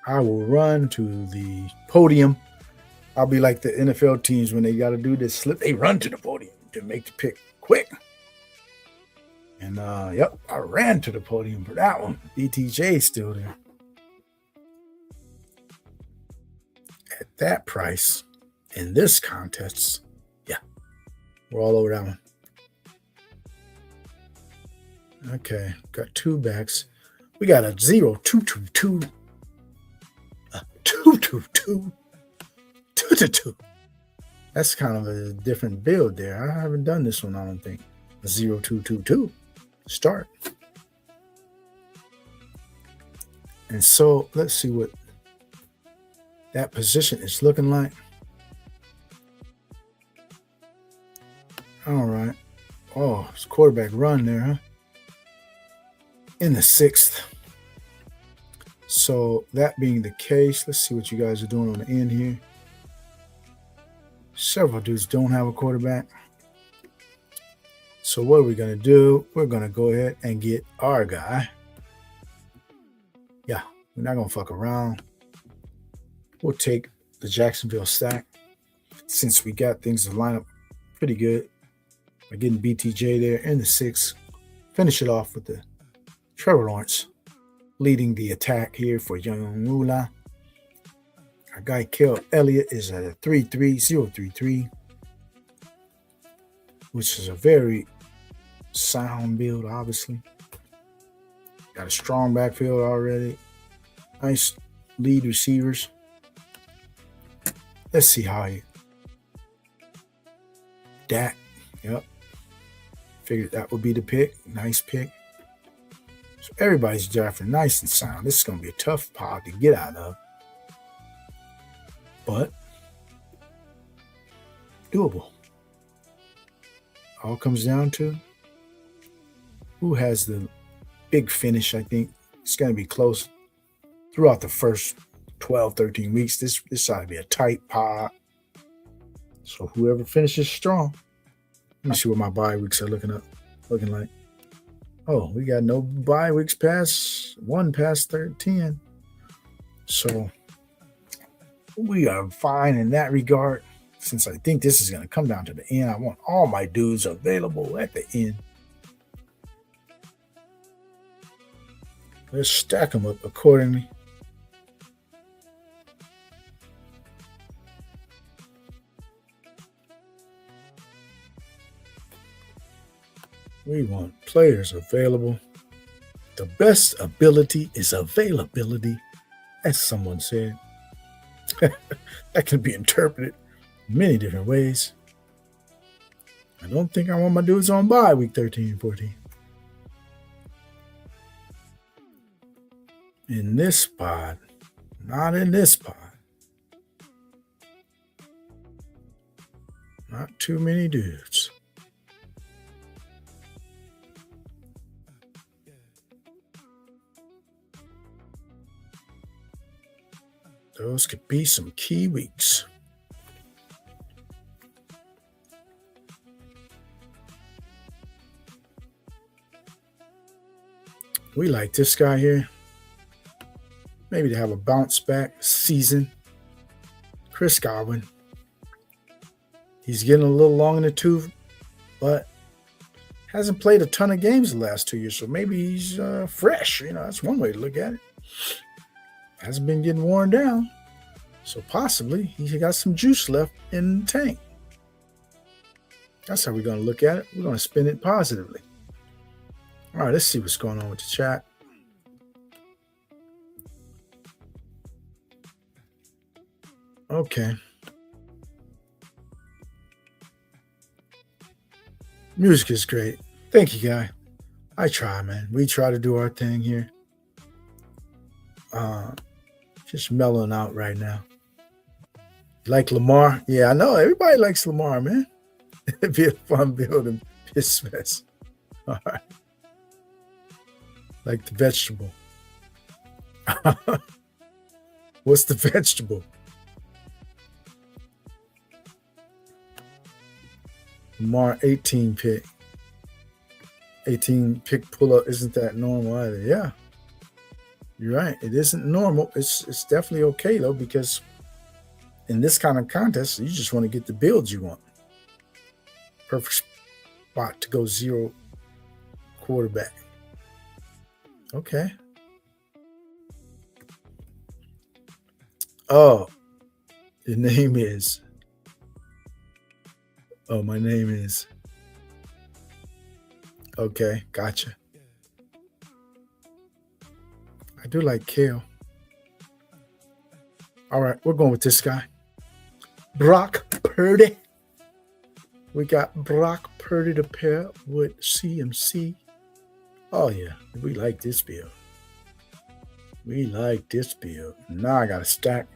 I will run to the podium. I'll be like the NFL teams when they got to do this slip. They run to the podium to make the pick quick. And, yep, I ran to the podium for that one. BTJ is still there. At that price, in this contest, yeah, we're all over that one. Okay, got two backs. We got a 0-2-2-2, a 2-2-2, 2-2-2. That's kind of a different build there. I haven't done this one, I don't think. A 0-2-2-2 start. And so let's see what that position is looking like. All right. Oh, it's quarterback run there, huh? In the 6th. So that being the case, let's see what you guys are doing on the end here. Several dudes don't have a quarterback. So what are we going to do? We're going to go ahead and get our guy. Yeah, we're not going to fuck around. We'll take the Jacksonville stack since we got things to line up pretty good by getting BTJ there in the 6th. Finish it off with the Trevor Lawrence leading the attack here for YUUNGMOOLAHH. Our guy Kel Elliott is at a 3-3-0-3-3, which is a very sound build, obviously. Got a strong backfield already. Nice lead receivers. Let's see how he... Dak. Yep. Figured that would be the pick. Nice pick. So everybody's drafting nice and sound. This is going to be a tough pod to get out of. But doable. All comes down to who has the big finish. I think it's going to be close throughout the first 12, 13 weeks. This ought to be a tight pod. So whoever finishes strong. Let me see what my bye weeks are looking like. Oh, we got no bye weeks past 13. So we are fine in that regard. Since I think this is going to come down to the end, I want all my dudes available at the end. Let's stack them up accordingly. We want players available. The best ability is availability, as someone said. That can be interpreted many different ways. I don't think I want my dudes on bye week 13 and 14. In this spot. Not in this spot. Not too many dudes. Those could be some key weeks. We like this guy here. Maybe to have a bounce back season. Chris Godwin. He's getting a little long in the tooth, but hasn't played a ton of games the last 2 years, so maybe he's fresh. You know, that's one way to look at it. Hasn't been getting worn down, so possibly he got some juice left in the tank. That's how we're going to look at it. We're going to spin it positively. All right, let's see what's going on with the chat. Okay. Music is great. Thank you, guy. I try, man. We try to do our thing here. Just mellowing out right now. Like Lamar? Yeah, I know. Everybody likes Lamar, man. It'd be a fun building. Piss mess. All right. Like the vegetable. What's the vegetable? Lamar 18 pick. 18 pick pull up isn't that normal either. Yeah. You're right. It isn't normal. It's definitely okay though, because in this kind of contest, you just want to get the builds you want. Perfect spot to go zero quarterback. Okay. Oh, your name is. Oh, my name is. Okay, gotcha. I do like kale. All right, we're going with this guy. Brock Purdy. We got Brock Purdy to pair with CMC. Oh, yeah, we like this build. We like this build. Now I got to stack.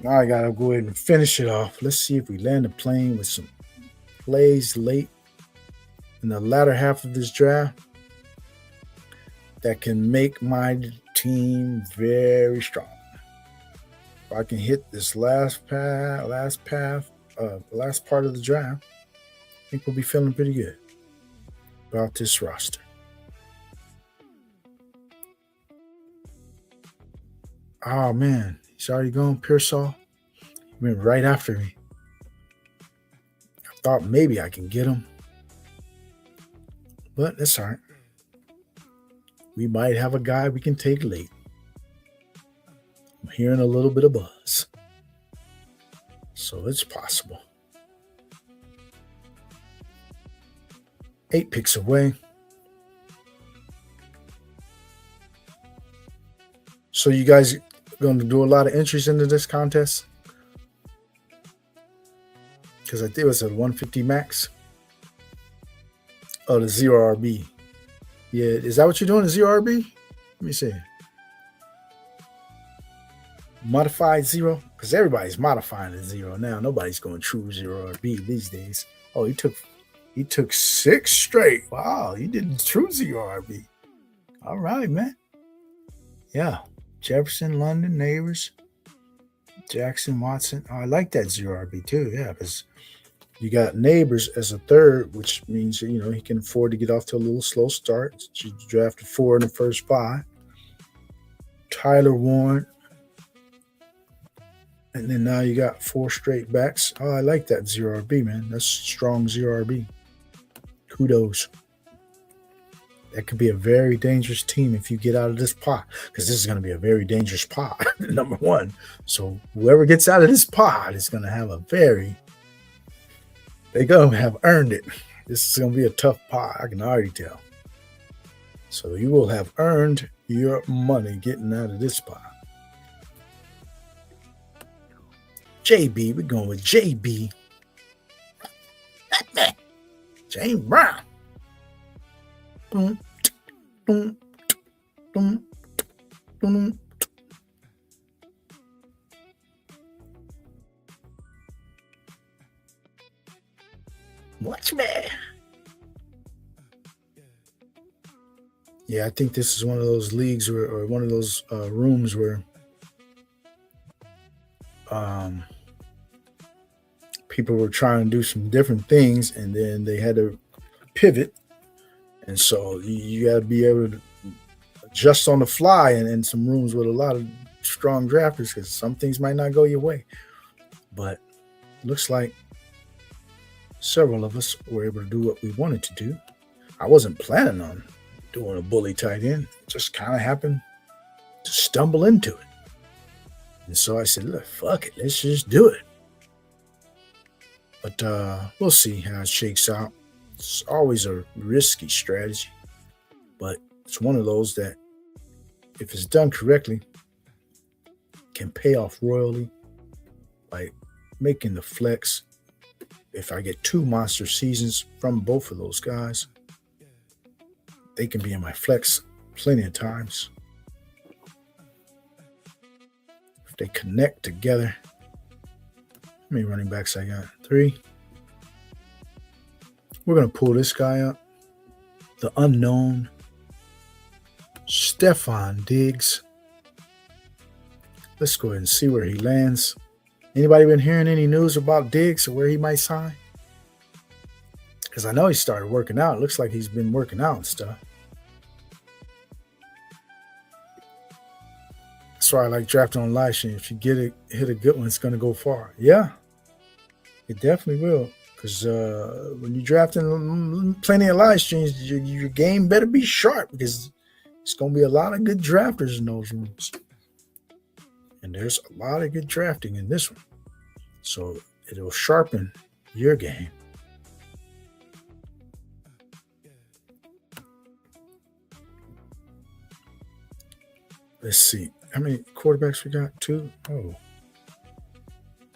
Now I got to go ahead and finish it off. Let's see if we land a plane with some plays late in the latter half of this draft that can make my team very strong. If I can hit this last part of the draft, I think we'll be feeling pretty good about this roster. Oh man, he's already gone. Pearsall. He went right after me. I thought maybe I can get him, but that's all right. We might have a guy we can take late. I'm hearing a little bit of buzz, so it's possible. 8 picks away. So you guys going to do a lot of entries into this contest? Because I think it was a 150 max. Oh, the 0 RB. Yeah, is that what you're doing, the 0 RB? Let me see. Modified 0? Because everybody's modifying the 0 now. Nobody's going true 0 RB these days. Oh, he took 6 straight. Wow, he did true 0 RB. All right, man. Yeah. Jefferson, London, Neighbors, Jackson, Watson. Oh, I like that 0 RB too. Yeah, because you got Neighbors as a third, which means, he can afford to get off to a little slow start. You drafted 4 in the first 5. Tyler Warren. And then now you got 4 straight backs. Oh, I like that 0 RB, man. That's strong 0 RB. Kudos. That could be a very dangerous team if you get out of this pot, because this is going to be a very dangerous pot, number one. So whoever gets out of this pot is going to have they're going to have earned it. This is going to be a tough pot. I can already tell. So you will have earned your money getting out of this pot. JB, we're going with JB. James Brown. Watch me. Yeah, I think this is one of those leagues or one of those rooms where people were trying to do some different things, and then they had to pivot. And so you got to be able to adjust on the fly in some rooms with a lot of strong drafters, because some things might not go your way. But looks like several of us were able to do what we wanted to do. I wasn't planning on doing a bully tight end. It just kind of happened to stumble into it. And so I said, look, fuck it. Let's just do it. But we'll see how it shakes out. It's always a risky strategy, but it's one of those that, if it's done correctly, can pay off royally by making the flex. If I get 2 monster seasons from both of those guys, they can be in my flex plenty of times. If they connect together. How many running backs I got? 3. We're going to pull this guy up. The unknown Stephon Diggs. Let's go ahead and see where he lands. Anybody been hearing any news about Diggs or where he might sign? Because I know he started working out. It looks like he's been working out and stuff. That's why I like drafting on live stream. If you hit a good one, it's going to go far. Yeah, it definitely will. Because when you're drafting plenty of live streams, your game better be sharp, because it's going to be a lot of good drafters in those rooms. And there's a lot of good drafting in this one. So it'll sharpen your game. Let's see. How many quarterbacks we got? 2? Oh.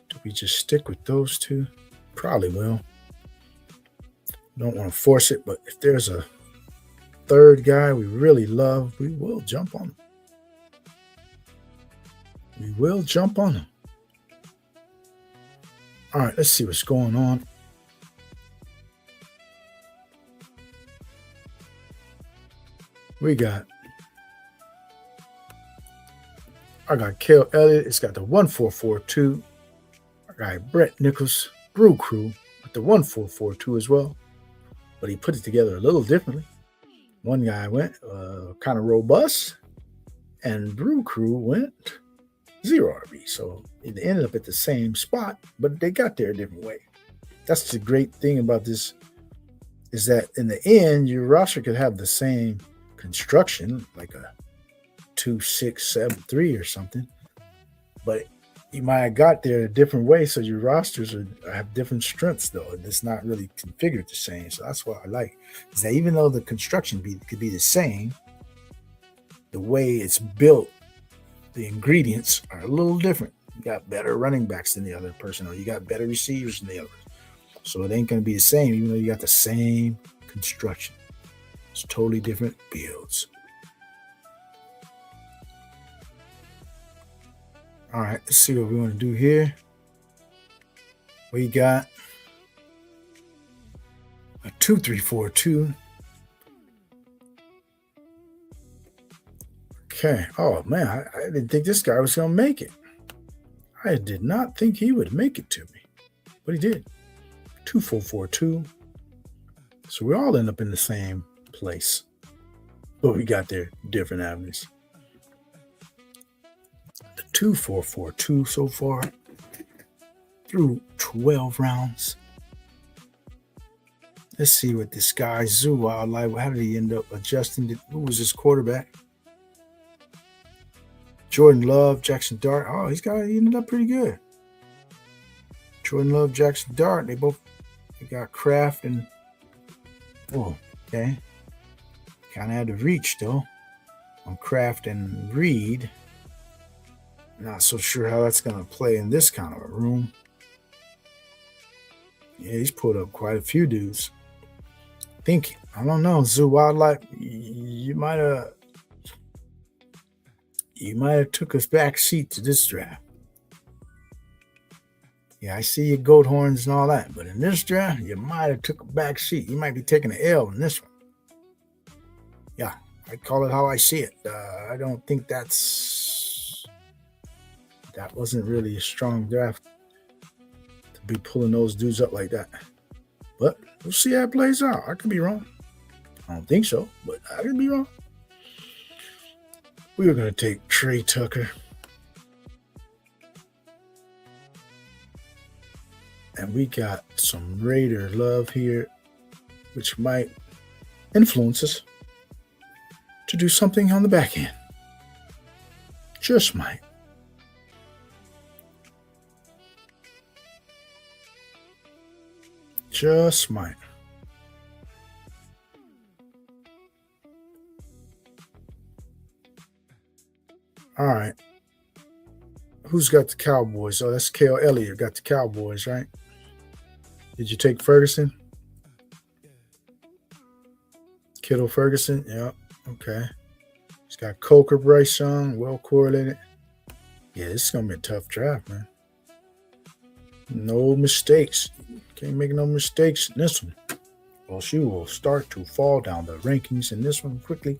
Do we just stick with those 2? Probably will. Don't want to force it, but if there's a third guy we really love, we will jump on him. We will jump on him. All right, let's see what's going on. I got Kel Elliott. It's got the 1442. I got Brett Nichols, Brew Crew, with the 1442 as well. But he put it together a little differently. One guy went kind of robust, and Brew Crew went 0 RB. So it ended up at the same spot, but they got there a different way. That's the great thing about this, is that in the end, your roster could have the same construction, like a 2-6-7-3 or something, but you might have got there a different way, so your rosters have different strengths, though, and it's not really configured the same. So that's what I like, is that even though the construction could be the same, the way it's built, the ingredients are a little different. You got better running backs than the other person, or you got better receivers than the others. So it ain't going to be the same, even though you got the same construction. It's totally different builds. All right, let's see what we want to do here. We got a 2-3-4-2. Okay. Oh, man, I didn't think this guy was going to make it. I did not think he would make it to me, but he did. 2-4-4-2. So we all end up in the same place, but we got there different avenues. 2-4-4-2 so far through 12 rounds. Let's see what this guy Zoo Wildlife. How did he end up adjusting? Who was his quarterback? Jordan Love, Jackson Dart. Oh, he ended up pretty good. Jordan Love, Jackson Dart. They got Kraft and okay. Kind of had to reach though on Kraft and Reed. Not so sure how that's going to play in this kind of a room. Yeah, he's put up quite a few dudes. I don't know, Zoo Wildlife, you might have you might have took a back seat to this draft. Yeah, I see your goat horns and all that, but in this draft, you might have took a back seat. You might be taking an L in this one. Yeah, I call it how I see it. I don't think that wasn't really a strong draft to be pulling those dudes up like that. But we'll see how it plays out. I could be wrong. I don't think so, but I could be wrong. We were going to take Trey Tucker. And we got some Raider love here, which might influence us to do something on the back end. Just might. Just might. All right. Who's got the Cowboys? Oh, that's Kale Elliott got the Cowboys, right? Did you take Ferguson? Kittle Ferguson? Yeah. Okay. He's got Coker, Bryce Young, well correlated. Yeah, this is going to be a tough draft, man. No mistakes. Can't make no mistakes in this one. Well, she will start to fall down the rankings in this one quickly.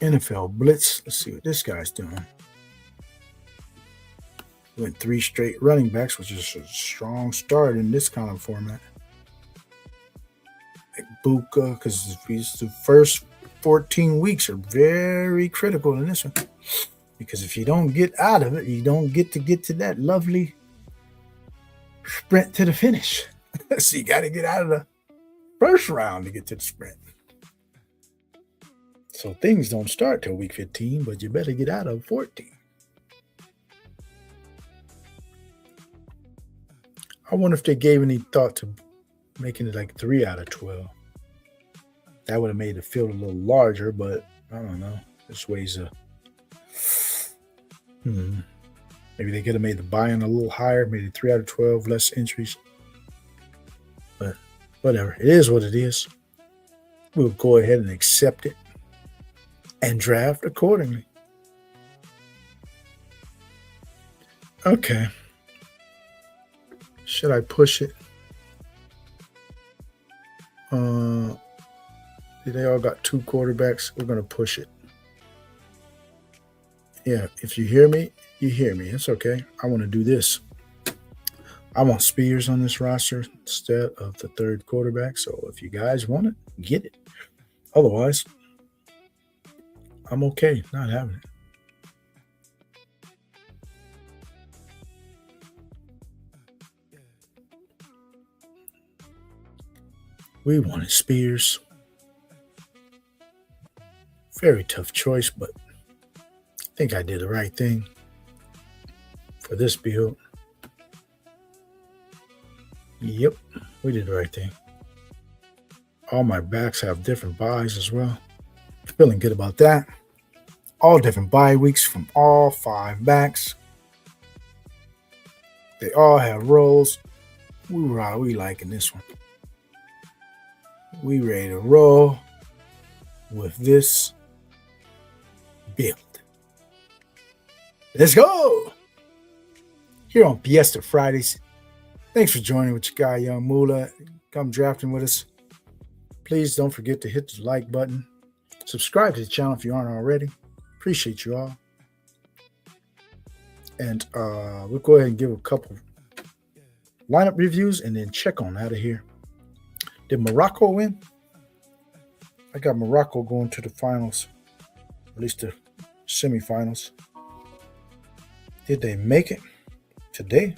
NFL Blitz. Let's see what this guy's doing. Went 3 straight running backs, which is a strong start in this kind of format. Like Buka, because the first 14 weeks are very critical in this one. Because if you don't get out of it, you don't get to that lovely sprint to the finish. So you got to get out of the first round to get to the sprint. So things don't start till week 15, but you better get out of 14. I wonder if they gave any thought to making it like 3 out of 12. That would have made the field a little larger, but I don't know. There's ways to... Maybe they could have made the buy-in a little higher, maybe 3 out of 12, less entries. But whatever. It is what it is. We'll go ahead and accept it and draft accordingly. Okay. Should I push it? They all got 2 quarterbacks. We're going to push it. Yeah, if you hear me, you hear me. It's okay. I want to do this. I want Spears on this roster instead of the 3rd quarterback. So if you guys want it, get it. Otherwise, I'm okay not having it. We wanted Spears. Very tough choice, but I think I did the right thing for this build. Yep, we did the right thing. All my backs have different buys as well. Feeling good about that. All different bye weeks from all 5 backs. They all have roles. We liking this one. We ready to roll with this build. Let's go! Here on Fiesta Fridays. Thanks for joining with your guy, Young Moolah. Come drafting with us. Please don't forget to hit the like button. Subscribe to the channel if you aren't already. Appreciate you all. And we'll go ahead and give a couple lineup reviews and then check on out of here. Did Morocco win? I got Morocco going to the finals, at least the semifinals. Did they make it today?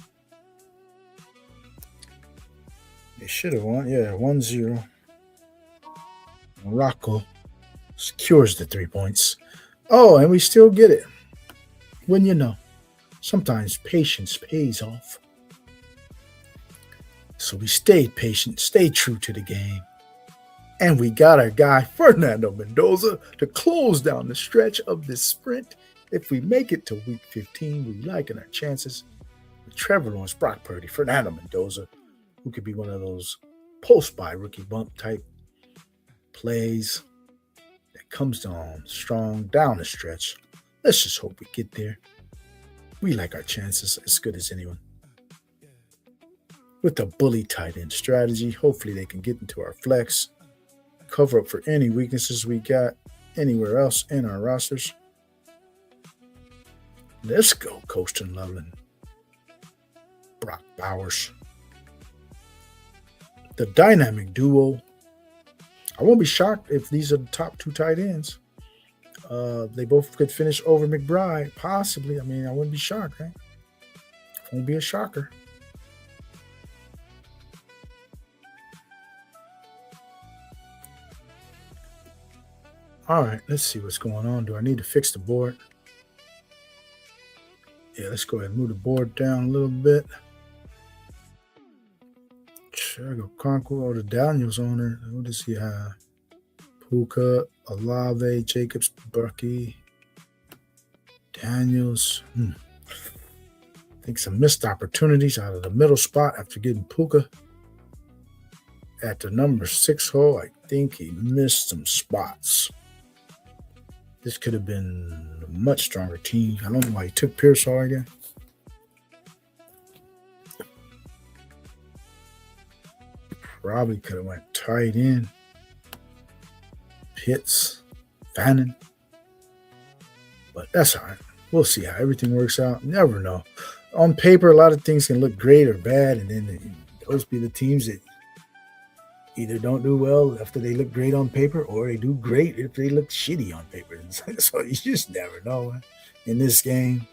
They should have won. Yeah, 1-0. Morocco secures the 3 points. Oh, and we still get it. Wouldn't you know? Sometimes patience pays off. So we stayed patient, stayed true to the game. And we got our guy, Fernando Mendoza, to close down the stretch of this sprint. If we make it to week 15, we liking our chances with Trevor Lawrence, Brock Purdy, Fernando Mendoza, who could be one of those post-buy rookie bump type plays that comes on strong down the stretch. Let's just hope we get there. We like our chances as good as anyone. With the bully tight end strategy, hopefully they can get into our flex, cover up for any weaknesses we got anywhere else in our rosters. Let's go, Colston Loveland. Brock Bowers. The dynamic duo. I won't be shocked if these are the top 2 tight ends. They both could finish over McBride, possibly. I mean, I wouldn't be shocked, right? Won't be a shocker. All right, let's see what's going on. Do I need to fix the board? Yeah, let's go ahead and move the board down a little bit. Sure, go Conquer or the Daniels owner. Who does he have? Puka, Olave, Jacobs, Bucky, Daniels. I think some missed opportunities out of the middle spot after getting Puka. At the number 6 hole, I think he missed some spots. This could have been a much stronger team. I don't know why he took Pearsall again. Probably could have went tight end. Pitts, Fannin. But that's all right. We'll see how everything works out. Never know. On paper, a lot of things can look great or bad, and then those be the teams that either don't do well after they look great on paper, or they do great if they look shitty on paper. So you just never know in this game,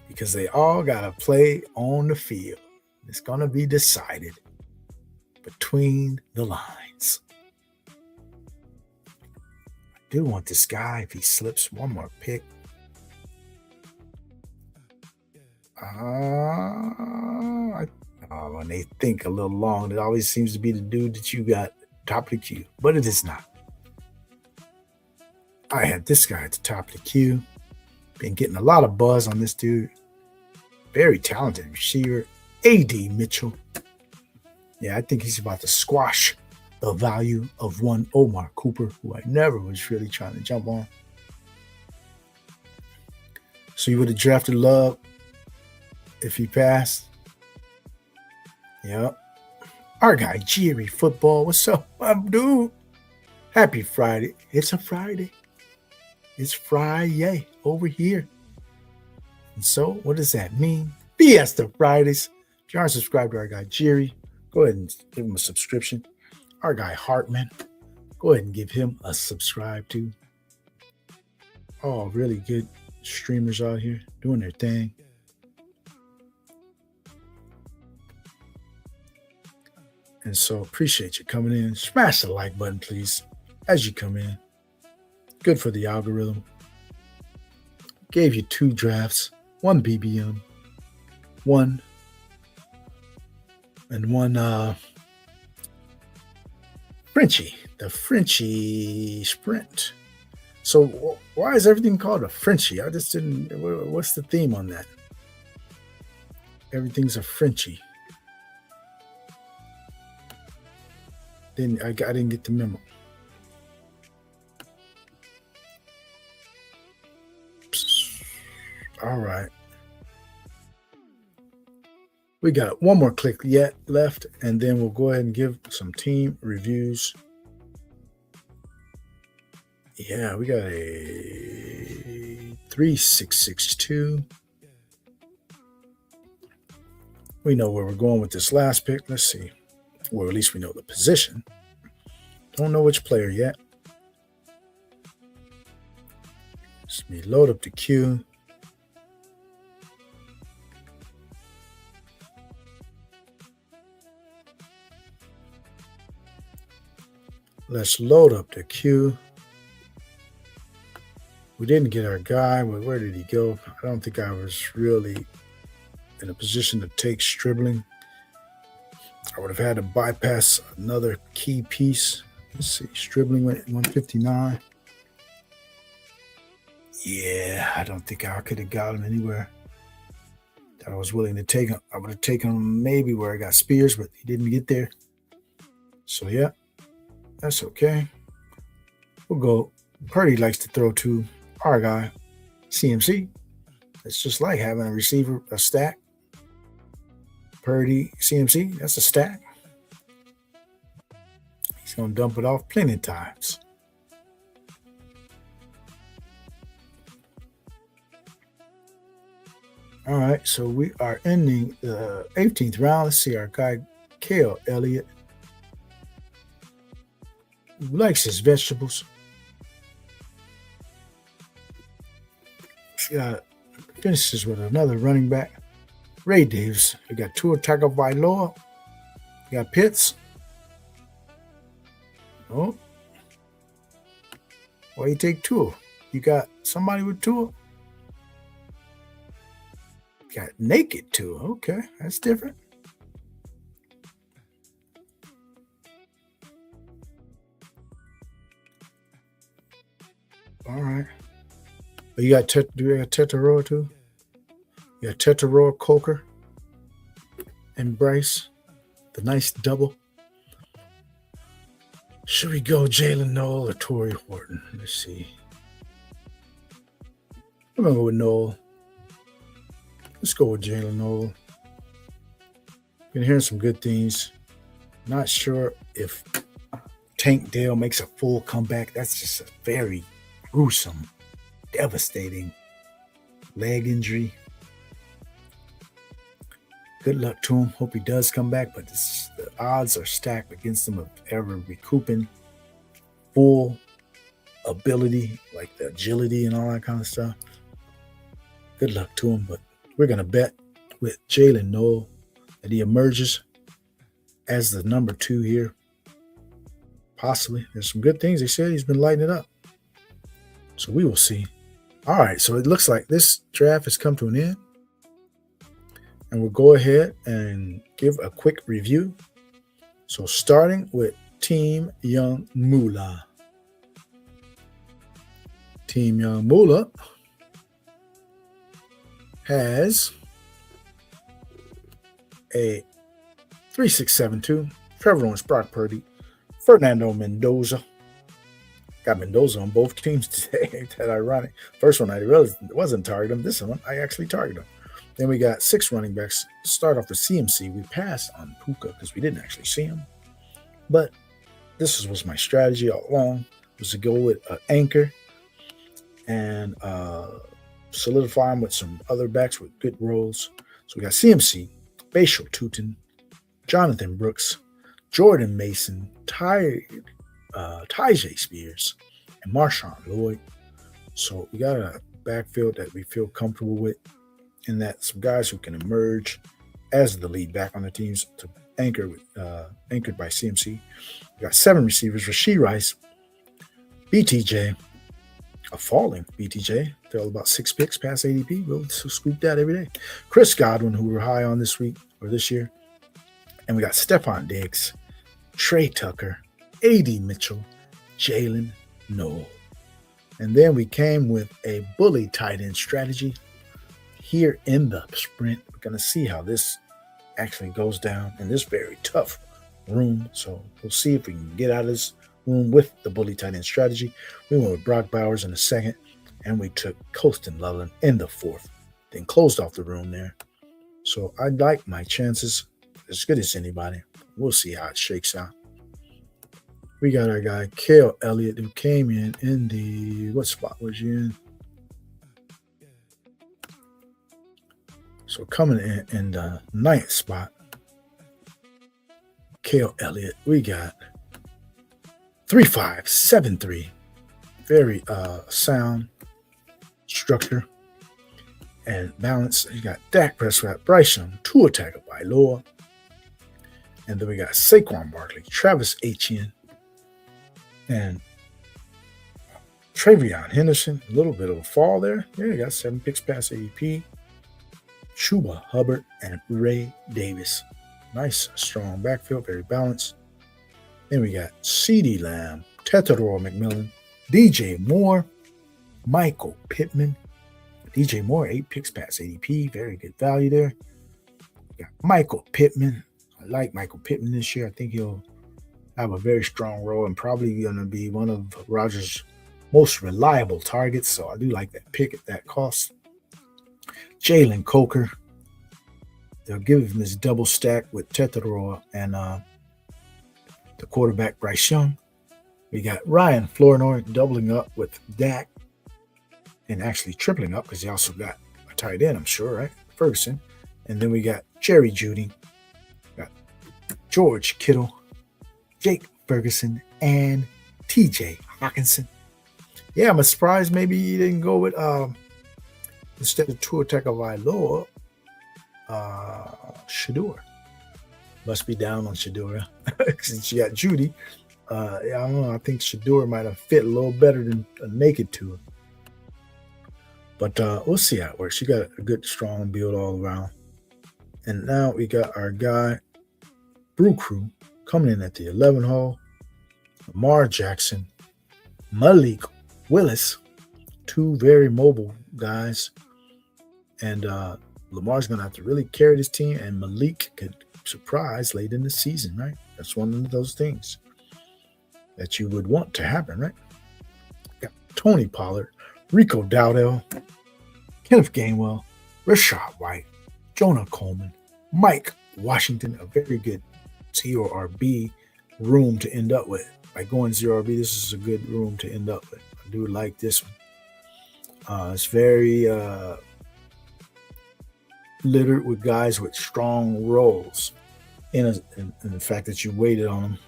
because they all got to play on the field. It's going to be decided between the lines. I do want this guy, if he slips one more pick. When they think a little long, it always seems to be the dude that you got top of the queue, but it is not. I had this guy at the top of the queue. Been getting a lot of buzz on this dude. Very talented receiver. A.D. Mitchell. Yeah, I think he's about to squash the value of one Omar Cooper, who I never was really trying to jump on. So you would have drafted Love if he passed? Yep. Our guy, Jerry Football. What's up, my dude? Happy Friday. It's a Friday. It's Friday over here. And so, what does that mean? Fiesta Fridays. If you aren't subscribed to our guy, Jerry, go ahead and give him a subscription. Our guy, Hartman, go ahead and give him a subscribe too. All really good streamers out here doing their thing. And so appreciate you coming in. Smash the like button, please, as you come in. Good for the algorithm. Gave you 2 drafts, 1 BBM, 1 Frenchie, the Frenchie Sprint. So why is everything called a Frenchie? I just didn't, what's the theme on that? Everything's a Frenchie. Then I didn't get the memo. All right. We got one more click yet left, and then we'll go ahead and give some team reviews. Yeah, we got a 3662. We know where we're going with this last pick. Let's see. Or at least we know the position. Don't know which player yet. Let me load up the queue. Let's load up the queue. We didn't get our guy, but where did he go? I don't think I was really in a position to take Stribling. I would have had to bypass another key piece. Let's see. Stribling went at 159. Yeah, I don't think I could have got him anywhere that I was willing to take him. I would have taken him maybe where I got Spears, but he didn't get there. So, yeah, that's okay. We'll go. Purdy likes to throw to our guy, CMC. It's just like having a receiver, a stack. Purdy, CMC, that's a stack. He's going to dump it off plenty of times. All right, so we are ending the 18th round. Let's see our guy, Kale Elliott, who likes his vegetables. Finishes with another running back, Ray Davis. We got Tua Tagovailoa. We got Pitts. Oh, why you take Tua? You got somebody with Tua? Got naked Tua. Okay, that's different. All right. You got Tetaroa too? You got Tetaroa, Coker, and Bryce. The nice double. Should we go Jalen Noel or Torrey Horton? Let's see. I'm going to go with Noel. Let's go with Jalen Noel. Been hearing some good things. Not sure if Tank Dale makes a full comeback. That's just a very gruesome, devastating leg injury. Good luck to him. Hope he does come back, but the odds are stacked against him of ever recouping full ability, like the agility and all that kind of stuff. Good luck to him, but we're going to bet with Jalen Noel that he emerges as the number 2 here. Possibly. There's some good things. They said he's been lighting it up. So we will see. All right, so it looks like this draft has come to an end. And we'll go ahead and give a quick review. So starting with Team YUUNGMOOLAHH. Team YUUNGMOOLAHH has a 3-6-7-2. Trevor Lawrence, Brock Purdy, Fernando Mendoza. Got Mendoza on both teams today. Ain't that ironic? First one I realized it wasn't targeting him. This one I actually targeted him. Then we got 6 running backs. Start off with CMC. We passed on Puka because we didn't actually see him. But this was my strategy all along, was to go with an anchor and solidify him with some other backs with good roles. So we got CMC, Bashal Tutin, Jonathan Brooks, Jordan Mason, Tyjae Spears, and Marshawn Lloyd. So we got a backfield that we feel comfortable with, and that some guys who can emerge as the lead back on the teams to anchor with anchored by CMC. We got 7 receivers: Rashee Rice, BTJ, a falling BTJ, fell about 6 picks past ADP. We'll scoop that every day. Chris Godwin, who we're high on this week or this year, and we got Stephon Diggs, Trey Tucker, AD Mitchell, Jalen Noel. And then we came with a bully tight end strategy here in the sprint. We're going to see how this actually goes down in this very tough room. So we'll see if we can get out of this room with the bully tight end strategy. We went with Brock Bowers in the 2nd, and we took Colston Loveland in the 4th, then closed off the room there. So I like my chances as good as anybody. We'll see how it shakes out. We got our guy, Kale Elliott, who came in the, what spot was you in? So coming in the 9th spot, Kale Elliott, we got 3-5-7-3. Very sound structure and balance. You got Dak Prescott, Bryce Young, Tua Tagovailoa. And then we got Saquon Barkley, Travis Etienne, and Travion Henderson. A little bit of a fall there. Yeah, you got 7 picks past ADP. Chuba Hubbard and Ray Davis. Nice, strong backfield, very balanced. Then we got CeeDee Lamb, Tetairoa McMillan, DJ Moore, Michael Pittman. DJ Moore, 8 picks past ADP. Very good value there. We got Michael Pittman. I like Michael Pittman this year. I think he'll have a very strong role and probably going to be one of Rodgers' most reliable targets. So I do like that pick at that cost. Jalen Coker. They'll give him this double stack with Tetero and the quarterback Bryce Young. We got Ryan Flournoy doubling up with Dak and actually tripling up because he also got a tight end, I'm sure, right? Ferguson. And then we got Jerry Jeudy, got George Kittle, Jake Ferguson, and TJ Hawkinson. Yeah, I'm surprised maybe he didn't go with instead of Tua Tagovailoa, Shedeur. Must be down on Shedeur since you got Jeudy. I don't know. I think Shedeur might have fit a little better than a naked Tua. But we'll see how it works. You got a good, strong build all around. And now we got our guy, Brew Crew, coming in at the 11 hole. Lamar Jackson, Malik Willis, two very mobile guys. And Lamar's going to have to really carry this team, and Malik could surprise late in the season, right? That's one of those things that you would want to happen, right? Got Tony Pollard, Rico Dowdell, Kenneth Gainwell, Rashad White, Jonah Coleman, Mike Washington, a very good CORB room to end up with. By going 0RB, this is a good room to end up with. I do like this one. It's very littered with guys with strong roles. In the fact that you waited on them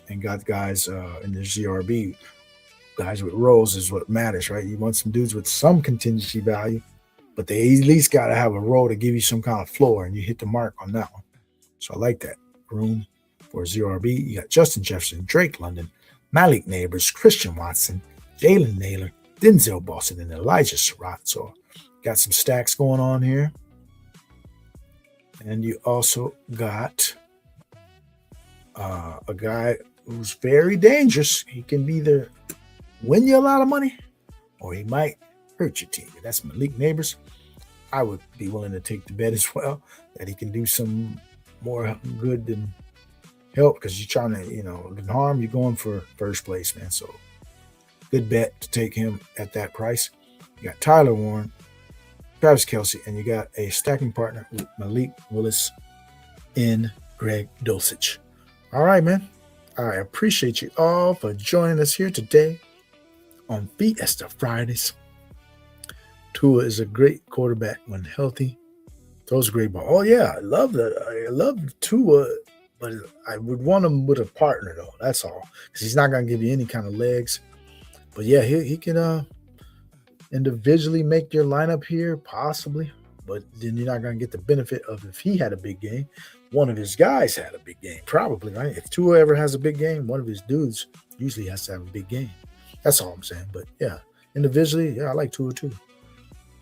and got guys in the ZRB, guys with roles is what matters, right? You want some dudes with some contingency value, but they at least got to have a role to give you some kind of floor, and you hit the mark on that one. So I like that room for ZRB. You got Justin Jefferson, Drake London, Malik Neighbors, Christian Watson, Jalen Naylor, Denzel Boston, and Elijah Surratt. So got some stacks going on here. And you also got a guy who's very dangerous. He can either win you a lot of money or he might hurt your team. That's Malik Neighbors. I would be willing to take the bet as well that he can do some more good than help, because you're trying to, than harm. You're going for first place, man. So good bet to take him at that price. You got Tyler Warren, Travis Kelce, and you got a stacking partner with Malik Willis in Greg Dulcich. All right, man. I appreciate you all for joining us here today on Fiesta Fridays. Tua is a great quarterback when healthy. Throws a great ball. Oh, yeah. I love that. I love Tua, but I would want him with a partner, though. That's all. Because he's not going to give you any kind of legs. But, yeah, he can individually make your lineup here, possibly. But then you're not going to get the benefit of if he had a big game. One of his guys had a big game, probably, right? If Tua ever has a big game, one of his dudes usually has to have a big game. That's all I'm saying. But, yeah, individually, yeah, I like Tua too.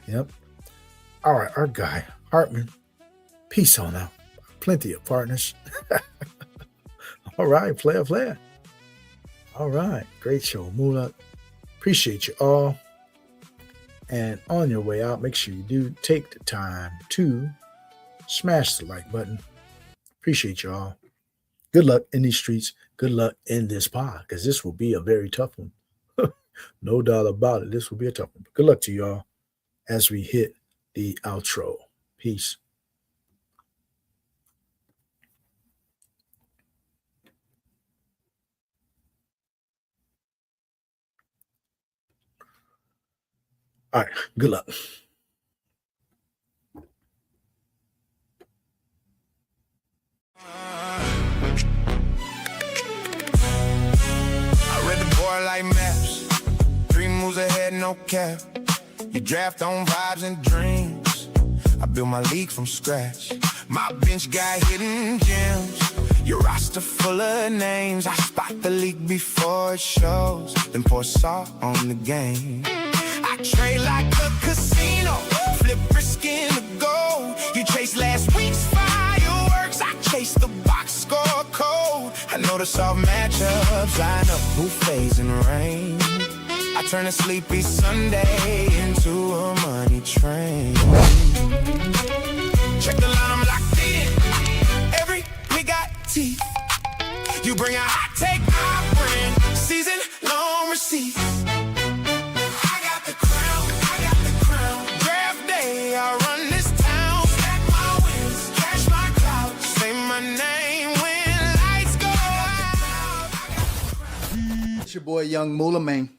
Yep. All right, our guy, Hartman, peace on out. Plenty of partners. All right, player. All right, great show, Moolah. Appreciate you all. And on your way out, make sure you do take the time to smash the like button. Appreciate you all. Good luck in these streets. Good luck in this pod, because this will be a very tough one. No doubt about it. This will be a tough one. Good luck to you all as we hit the outro. Peace. All right, good luck.
I read the board like maps. 3 moves ahead, no cap. You draft on vibes and dreams. I build my league from scratch. My bench got hidden gems. Your roster full of names. I spot the league before it shows, then pour salt on the game. I trade like a casino, flip risk in the gold. You chase last week's fireworks, I chase the box score code. I know the soft matchups line up, buffets and rain. I turn a sleepy Sunday into a money train. Check the line, I'm locked in. Every we got teeth. You bring a hot take, I bring season long receipts. I got the crown, I got the crown. Draft day, I run this town. Stack my wins, cash my clout. Say my name when lights go out.
It's your boy Young Moolah, man.